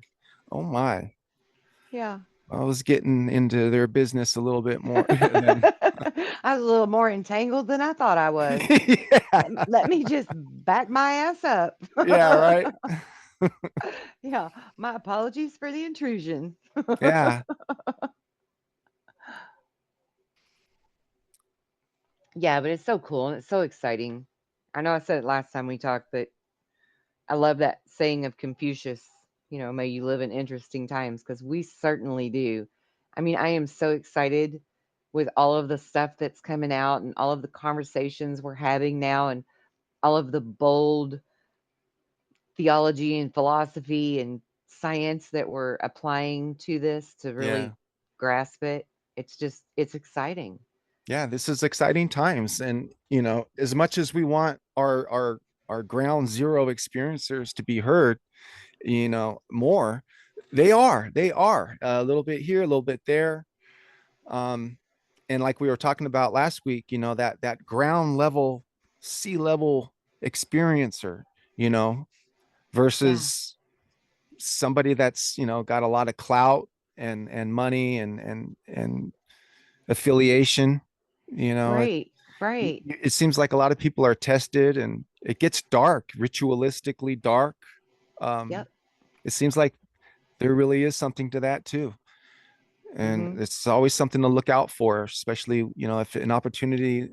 oh my, Yeah. I was getting into their business a little bit more than. I was a little more entangled than I thought I was. Yeah, Let me just back my ass up. yeah, right. Yeah, my apologies for the intrusion. Yeah, Yeah, but it's so cool and it's so exciting. I know I said it last time we talked, but I love that saying of Confucius, may you live in interesting times, because we certainly do. I mean, I am so excited with all of the stuff that's coming out and all of the conversations we're having now and all of the bold theology and philosophy and science that we're applying to this to yeah, really grasp it. It's exciting. yeah. This is exciting times, and as much as we want our ground zero experiencers to be heard, more. They are a little bit here, a little bit there. um and like we were talking about last week, that ground level, sea level experiencer, you know Yeah. versus somebody that's got a lot of clout and money and affiliation. you know it, Right. Right. it seems like a lot of people are tested, and it gets dark, ritualistically dark. um Yep. it seems like there really is something to that too, and Mhm. it's always something to look out for, especially if an opportunity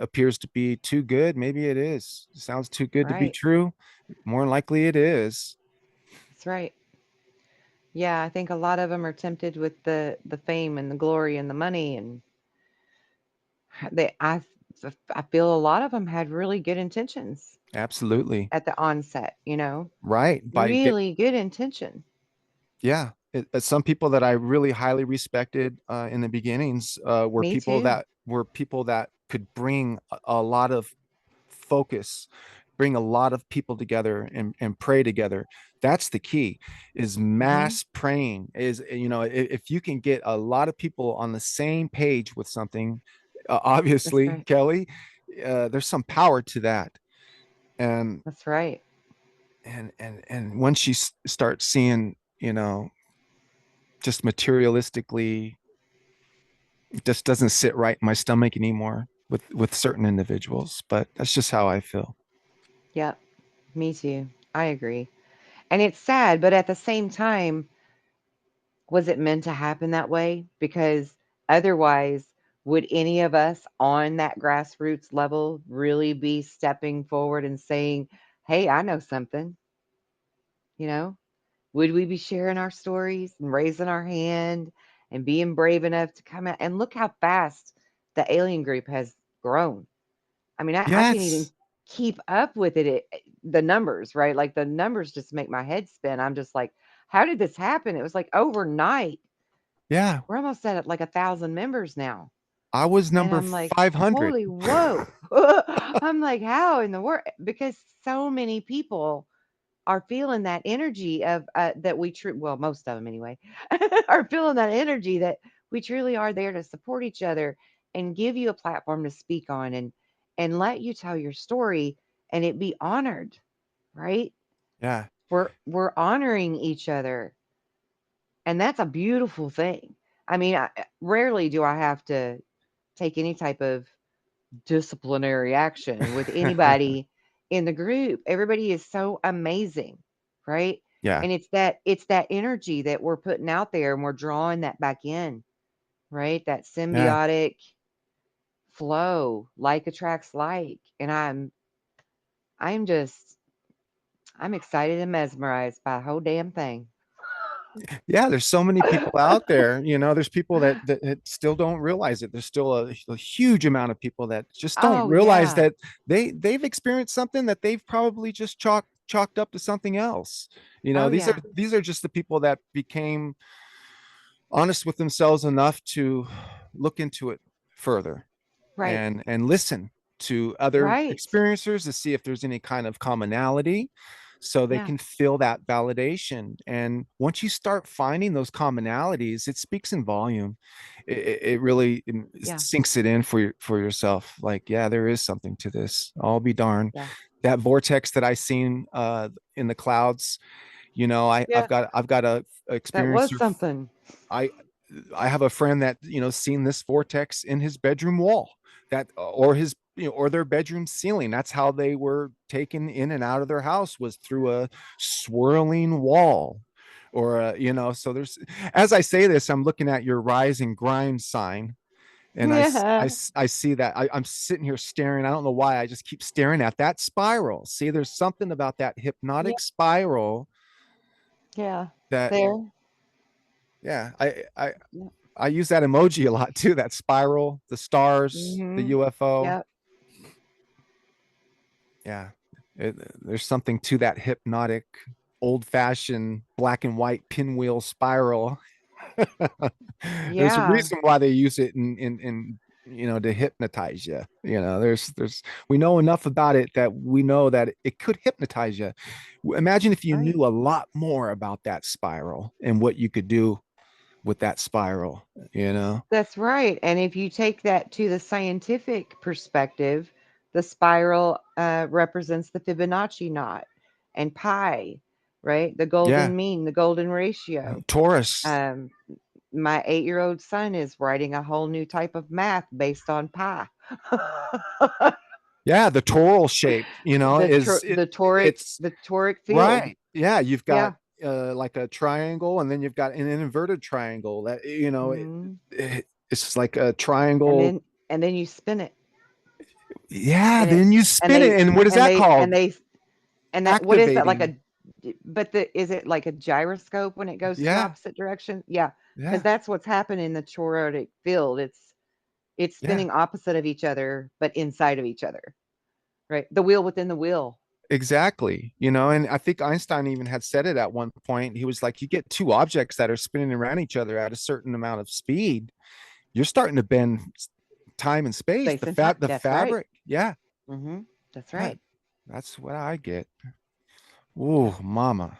appears to be too good. Maybe it is. It sounds too good to be Right. true. More than likely it is. That's right. Yeah, I think a lot of them are tempted with the fame and the glory and the money, and they I feel a lot of them had really good intentions Absolutely. at the onset, you know? Right. Really good intention. Yeah. Some people that I really highly respected in the beginnings Me too. were people that could bring a lot of focus, bring a lot of people together and pray together. That's the key, is Mhm. mass praying. Is, if you can get a lot of people on the same page with something, That's obviously, right. Kelly, there's some power to that. And That's right. and once you start seeing, just materialistically, it just doesn't sit right in my stomach anymore with certain individuals. But that's just how I feel. Yep. Me too. I agree. And it's sad, but at the same time, was it meant to happen that way? Because otherwise, would any of us on that grassroots level really be stepping forward and saying, "Hey, I know something," you know? Would we be sharing our stories and raising our hand and being brave enough to come out? And look how fast the alien group has grown. I mean, I can't even Yes. keep up with the numbers, right? Like the numbers just make my head spin. I'm just like, how did this happen? It was like overnight. Yeah. We're almost at like 1,000 members now. I was And number I'm like, 500. holy whoa. I'm like, how in the world? Because so many people are feeling that energy of that well, most of them anyway, are feeling that energy that we truly are there to support each other and give you a platform to speak on and let you tell your story and it be honored, right? Yeah. We're honoring each other, and that's a beautiful thing. I mean, rarely do I have to take any type of disciplinary action with anybody in the group. Everybody is so amazing, right? Yeah. And it's that energy that we're putting out there and we're drawing that back in, right? That Yeah. symbiotic flow, like attracts like. And I'm just I'm excited and mesmerized by the whole damn thing. Yeah, there's so many people out there. There's people that still don't realize it. There's still a huge amount of people that just don't Oh realize yeah. that they've experienced something that they've probably just chalked up to something else. Oh These are yeah. just the people that became honest with themselves enough to look into it further Right. and listen to other Right. experiencers to see if there's any kind of commonality, so they Yeah. can feel that validation. And once you start finding those commonalities, it speaks in volume. It really Yeah. sinks it in for yourself, like, yeah, there is something to this. I'll be darned. Yeah. That vortex that I seen in the clouds, Yeah. I've got a That was experiencer. something. I I have a friend that seen this vortex in his bedroom wall, that or his or their bedroom ceiling. That's how they were taken in and out of their house, was through a swirling wall. Or so there's, as I say this, I'm looking at your rise and grind sign, and Yeah. I see that. I'm sitting here staring. I don't know why, I just keep staring at that spiral. See, there's something about that Yeah. hypnotic spiral Yeah. that, There. yeah, Yeah. I use that emoji a lot too. That spiral, the stars, the Mhm. UFO. Yep. Yeah, there's something to that hypnotic, old-fashioned black and white pinwheel spiral. There's a Yeah. reason why they use it in to hypnotize you. There's we know enough about it that we know that it could hypnotize you. Imagine if you Right. knew a lot more about that spiral and what you could do with that spiral, you know? That's right. And if you take that to the scientific perspective, the spiral represents the Fibonacci knot and pi, right? The Yeah. golden mean, the golden ratio. Taurus. Um, my 8-year-old son is writing a whole new type of math based on pi. Yeah, the toral shape, it's The toric field. right. Yeah, you've got Yeah. like a triangle, and then you've got an inverted triangle that Mhm. it's like a And triangle. then you spin it, Yeah, and it then you and spin it, they and what is and that they and called? they and that what is that like Activating. a but the is it like a gyroscope when it goes to the Yeah, opposite direction? Yeah, because yeah, that's what's happening in the toroidal field. It's yeah. spinning opposite of each other, but inside of each other, right? The wheel within the wheel. Exactly. And I think Einstein even had said it at one point. He was like, you get two objects that are spinning around each other at a certain amount of speed, you're starting to bend time and space. Space and time. The That's right. fabric. Yeah. Hmm. That's Yeah. right. That's what I get. Oh, mama.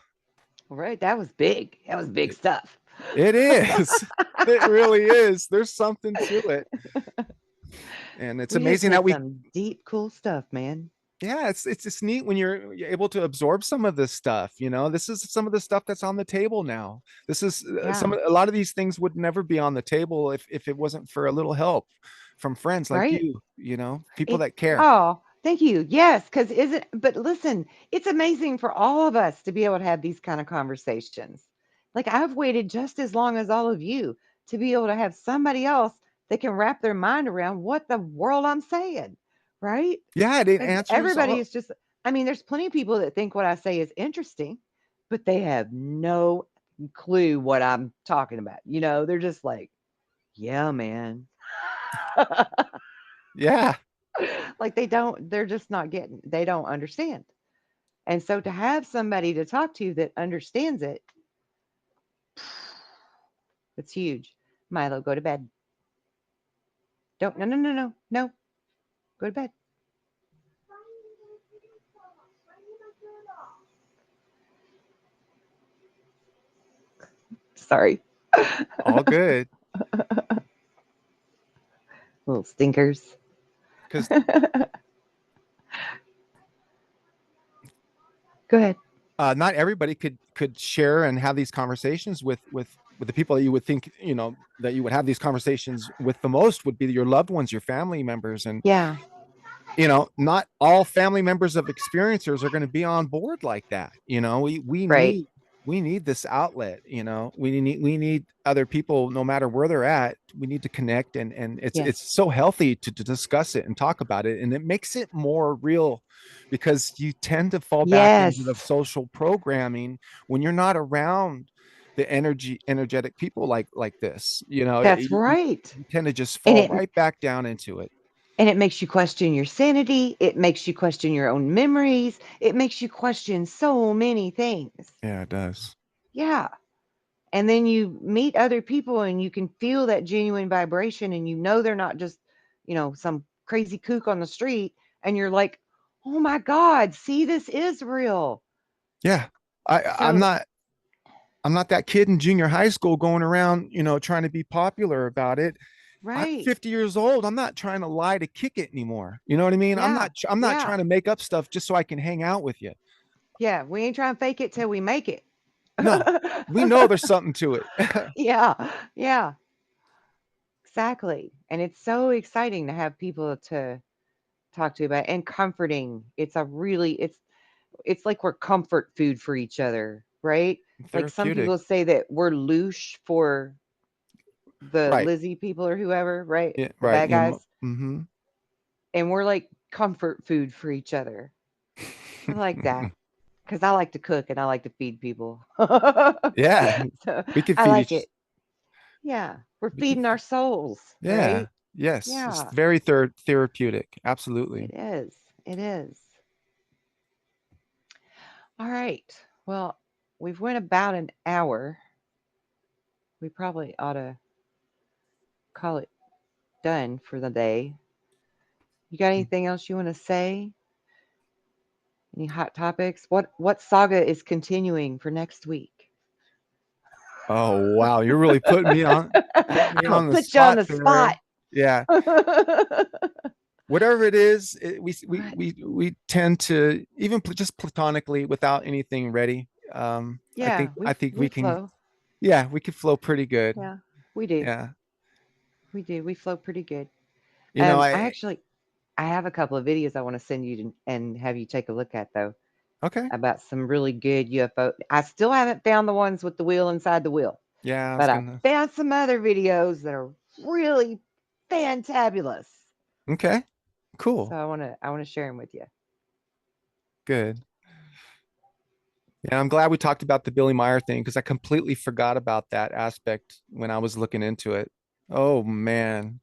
All right. That was big. That was big It, stuff. it is. It really is. There's something to it. And it's We just amazing that hit we some deep, cool stuff, man. yeah, it's just neat when you're able to absorb some of this stuff. This is some of the stuff that's on the table now. This is Yeah. a lot of these things would never be on the table if it wasn't for a little help from friends like Right. you, people It that care. oh, thank you. Yes, because isn't but listen, it's amazing for all of us to be able to have these kind of conversations. Like I've waited just as long as all of you to be able to have somebody else that can wrap their mind around what the world I'm saying, right? Yeah, it Because answers everybody all. is just, I mean, there's plenty of people that think what I say is interesting, but they have no clue what I'm talking about. They're just like, yeah, man. Yeah, Like they're just not getting, they don't understand. And so to have somebody to talk to that understands it, it's huge. Milo, go to bed. Don't, no, no, no, no, no, go to bed. Sorry. all good. Little stinkers. Because Go ahead. not everybody could share and have these conversations with the people that you would think that you would have these conversations with the most would be your loved ones, your family members, and Yeah, not all family members of experiencers are going to be on board like that. We right. need this outlet. We need other people, no matter where they're at. We need to connect, and it's Yes. so healthy to discuss it and talk about it, and it makes it more real, because you tend to fall back into the Yes. social programming when you're not around the energetic people like this. That's You right. tend to just And fall it right back down into it. and it makes you question your sanity. It makes you question your own memories. It makes you question so many things. Yeah, it does. Yeah. And then you meet other people and you can feel that genuine vibration and they're not just, some crazy kook on the street and you're like, "Oh my god, see this is real." Yeah. I'm So, not that kid in junior high school going around, trying to be popular about it. I'm right. 50 years old. I'm not trying to lie to kick it anymore. You know what I mean? Yeah. I'm not Yeah. trying to make up stuff just so I can hang out with you. Yeah, we ain't trying to fake it till we make it. No. We know there's something to it. Yeah. Yeah. Exactly. And it's so exciting to have people to talk to about and comforting. It's like we're comfort food for each other, right? Like some Therapeutic. people say that we're louche for the Right. Lizzie people or whoever, right? Yeah, The right. bad guys. Mm-hmm. And we're like comfort food for each other. I like that because I like to cook and I like to feed people. Yeah. So We could I feed like each it. Yeah. We're we could feeding our souls, yeah. right? Yes. It's Yeah. very therapeutic. Absolutely. It is. It is. All right. Well, we've went about an hour. We probably ought to call it done for the day. You got anything else you want to say? Any hot topics? What saga is continuing for next week? Oh wow, you're really putting me I'm gonna on the put you on spot the spot. there. Yeah. Whatever it is, we tend to even just platonically without anything ready. I Yeah, think we I think we we can, flow. yeah, we could flow pretty good. Yeah, we do. Yeah. We do. We flow pretty good. You know, I I actually I have a couple of videos I want to send you and have you take a look at though okay. about some really good UFO. I still haven't found the ones with the wheel inside the wheel, Yeah, I was but I gonna. found some other videos that are really fantabulous. Okay, So cool. I want to share them with you. Good. Yeah, I'm glad we talked about the Billy Meyer thing because I completely forgot about that aspect when I was looking into it. Oh man,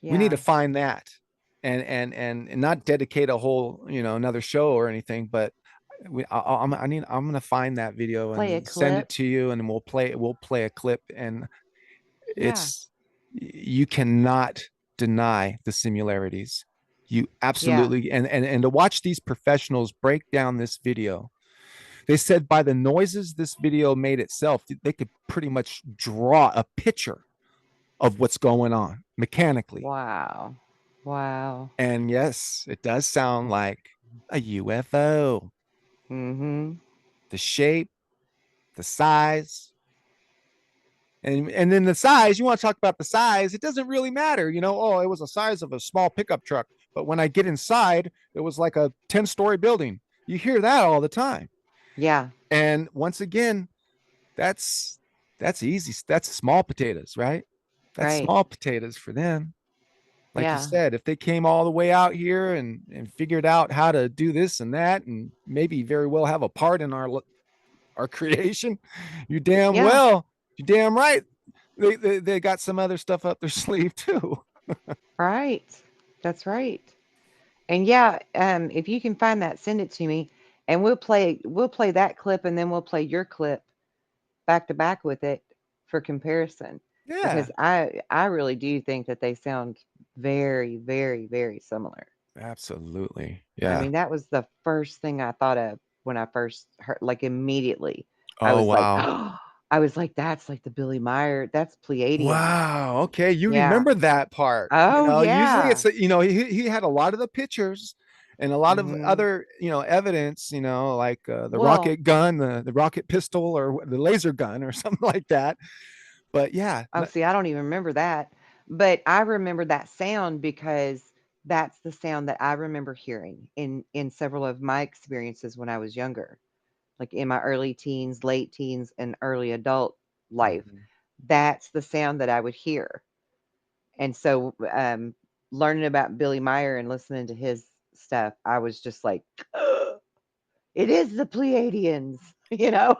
we need to Yeah, find that and not dedicate a whole, another show or anything, but I'm gonna find that video play a and send it clip. to you, and we'll play a clip, and Yeah, it's you cannot deny the similarities. You yeah, absolutely, and to watch these professionals break down this video. They said by the noises this video made itself, they could pretty much draw a picture of what's going on mechanically. wow, wow. And yes, it does sound like a UFO. Mm-hmm. The shape, the size, and then the size, you want to talk about the size, it doesn't really matter. Oh, it was the size of a small pickup truck. But when I get inside, it was like a 10-story building. You hear that all the time. Yeah, And once again, that's that's easy. That's small potatoes, right? That's right. small potatoes for them. Like you Yeah, said, if they came all the way out here and figured out how to do this and that, and maybe very well have a part in our creation, you damn yeah. well, you damn right. They got some other stuff up their sleeve too. Right. That's right. And yeah, if you can find that, send it to me, and we'll play that clip, and then we'll play your clip back to back with it for comparison, Yeah, because I really do think that they sound very, very, very similar. absolutely. I Yeah. mean, that was the first thing I thought of when I first heard, like immediately. I Oh was like, wow. oh, I was like, that's like the Billy Meyer, that's Pleiadians. Wow. Okay, you Yeah. remember that part. Oh Usually yeah. it's he had a lot of the pictures and a lot of Hmm. other, evidence, like the Well, rocket gun, the rocket pistol, or the laser gun or something like that. But yeah, oh, see, I don't even remember that, but I remember that sound because that's the sound that I remember hearing in several of my experiences when I was younger, like in my early teens, late teens, and early adult life. mhm. That's the sound that I would hear. And so, learning about Billy Meyer and listening to his stuff, I was just like, it is the Pleiadians, you know?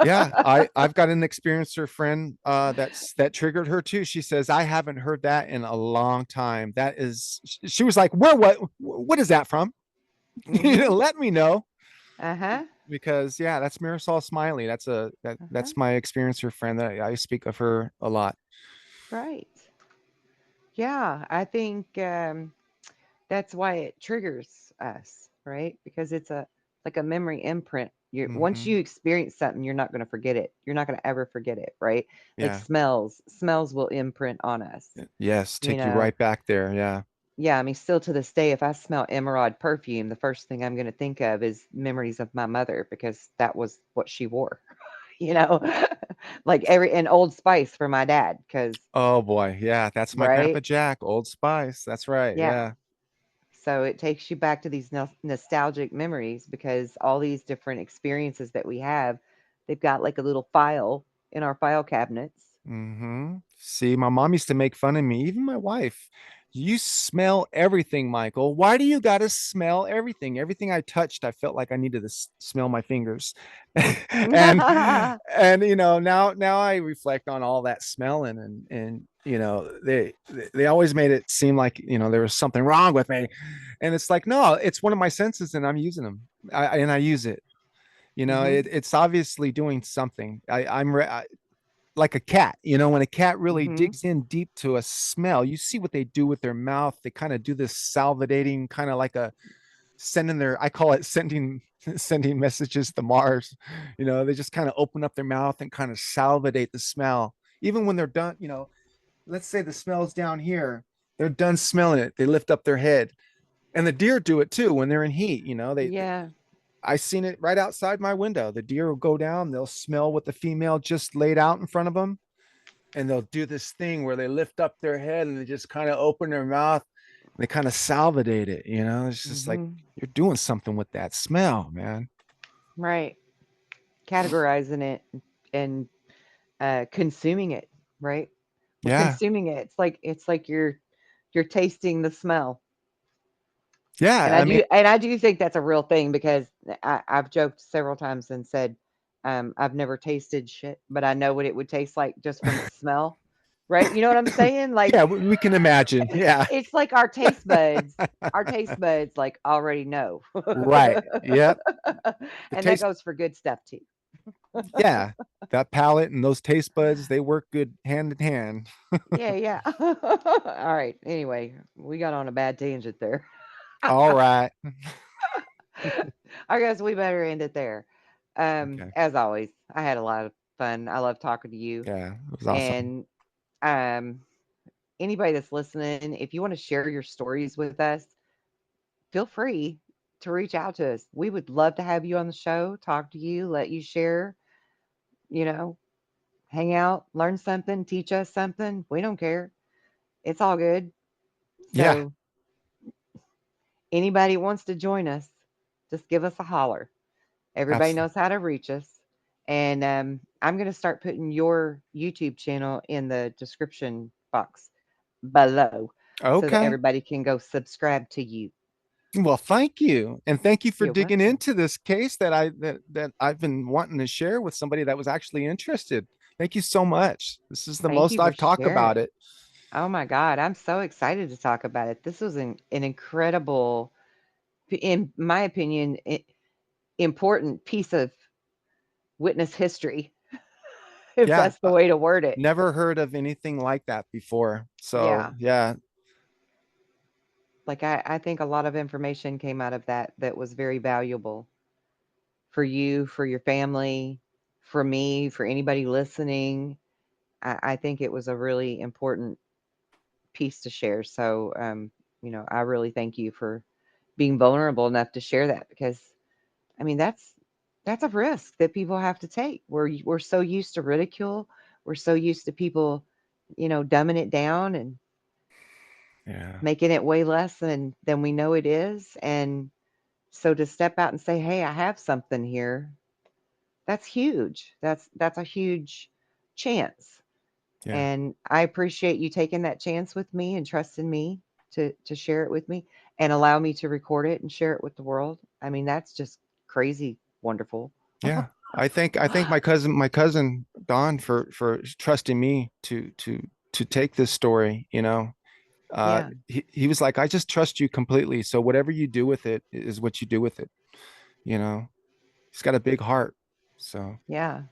Yeah, I've got an experiencer friend that triggered her too. She says, I haven't heard that in a long time. That is, she was like, where, what is that from? Hmm. Let me know. Uh-huh. Because yeah, that's Marisol Smiley. Uh-huh. That's my experiencer friend that I speak of her a lot. Right. Yeah, I think that's why it triggers us, right? Because it's a like a memory imprint. You once Hmm. you experience something, you're not going to forget it. You're not going to ever forget it, right? Like Yeah. smells will imprint on us. Yes. You Take you know, right back there. Yeah. yeah. I mean, still to this day, if I smell emerald perfume, the first thing I'm going to think of is memories of my mother because that was what she wore. You know, like every and Old Spice for my dad, because Oh boy. Yeah. That's my right, Grandpa Jack, Old Spice. That's right. yeah. Yeah. So it takes you back to these nostalgic memories because all these different experiences that we have, they've got like a little file in our file cabinets. See, my mom used to make fun of me, even my wife. You smell everything, Michael. Why do you got to smell everything? Everything I touched, I felt like I needed to smell my fingers. and and now I reflect on all that smelling, and they always made it seem like, there was something wrong with me. And it's like, no, it's one of my senses and I'm using them. And I use it. Hmm. It's obviously doing something. I'm like a cat. You know, when a cat really Mm-hmm. digs in deep to a smell, you see what they do with their mouth. They kind of do this salivating, kind of like a sending their, I call it sending sending messages to Mars. You know, they just kind of open up their mouth and kind of salivate the smell. Even when they're done, you know, let's say the smell's down here, they're done smelling it. They lift up their head. And the deer do it too when they're in heat. You know, Yeah. I seen it right outside my window. The deer will go down, they'll smell what the female just laid out in front of them, and they'll do this thing where they lift up their head and they just kind of open their mouth and they kind of salivate it. You know, it's just like Mm-hmm. you're doing something with that smell, man. Right. Categorizing it and consuming it, right? We're Yeah. consuming it. It's like you're tasting the smell. And Yeah. I I mean, do think that's a real thing because I've joked several times and said, I've never tasted shit, but I know what it would taste like just from the smell. Right? You know what I'm saying? Like yeah, we can imagine. Yeah. it's like our taste buds like already know. Right. Yep. The And that taste, goes for good stuff too. yeah. That palate and those taste buds, they work good hand in hand. Yeah, yeah. All right. Anyway, we got on a bad tangent there. All right. I guess we better end it there. Okay. As always, I had a lot of fun. I love talking to you. Yeah. It was awesome. And um, anybody that's listening, if you want to share your stories with us, feel free to reach out to us. We would love to have you on the show, talk to you, let you share, you know, hang out, learn something, teach us something. We don't care. It's all good. Yeah. So, anybody wants to join us, just give us a holler. Everybody Absolutely. knows how to reach us. And I'm going to start putting your YouTube channel in the description box below so that Okay. everybody can go subscribe to you. Well, thank you. And thank you for You're digging welcome. into this case that I've been wanting to share with somebody that was actually interested. Thank you so much. This is the Thank most you for I've talked about sharing. it. Oh my God. I'm so excited to talk about it. This was an incredible, in my opinion, important piece of witness history, if Yeah, that's the way to word it. never heard of anything like that before. So, Yeah. yeah. Like I think a lot of information came out of that was very valuable for you, for your family, for me, for anybody listening. I think it was a really important piece to share. So, I really thank you for being vulnerable enough to share that because, I mean, that's a risk that people have to take. We're so used to ridicule, we're so used to people, dumbing it down and Yeah. making it way less than we know it is. And so to step out and say, "Hey, I have something here," that's huge. That's a huge chance. Yeah. And I appreciate you taking that chance with me and trusting me to share it with me and allow me to record it and share it with the world. I mean, that's just crazy wonderful. Yeah. I think my cousin Don for trusting me to take this story, you know. Yeah. He was like, I just trust you completely. So whatever you do with it is what you do with it, you know. He's got a big heart. So, Yeah.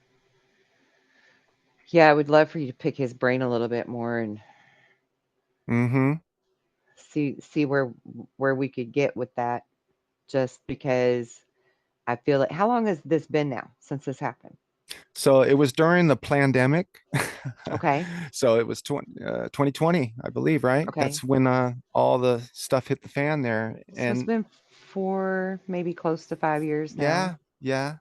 Yeah, I would love for you to pick his brain a little bit more and mm-hmm. see where we could get with that just because I feel it. How long has this been now since this happened? So it was during the pandemic. Okay. So it was 2020, I believe, right? Okay. That's when all the stuff hit the fan there. So it's And been 4, maybe close to 5 years now. yeah, yeah,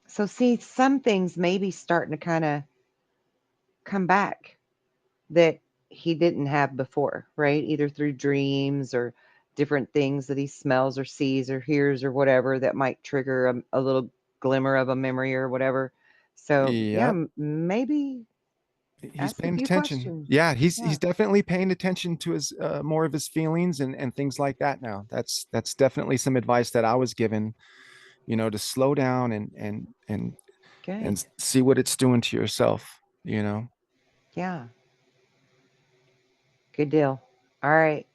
So see, some things may be starting to kind of come back that he didn't have before, right? Either through dreams or different things that he smells or sees or hears or whatever that might trigger a little glimmer of a memory or whatever. So, yeah, yep. maybe He's ask a paying few attention. questions. Yeah, he's Yeah. definitely paying attention to his more of his feelings and things like that now. That's definitely some advice that I was given, you know, to slow down and Good. see what it's doing to yourself, you know. Yeah. Good deal. All right.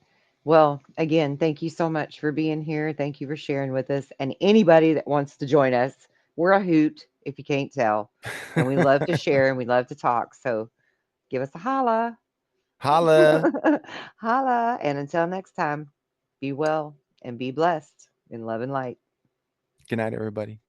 Well, again, thank you so much for being here. Thank you for sharing with us. And anybody that wants to join us, we're a hoot. if you can't tell. And we love to share and we love to talk. So give us a holla. Holla. Holla. And until next time, be well and be blessed in love and light. Good night, everybody.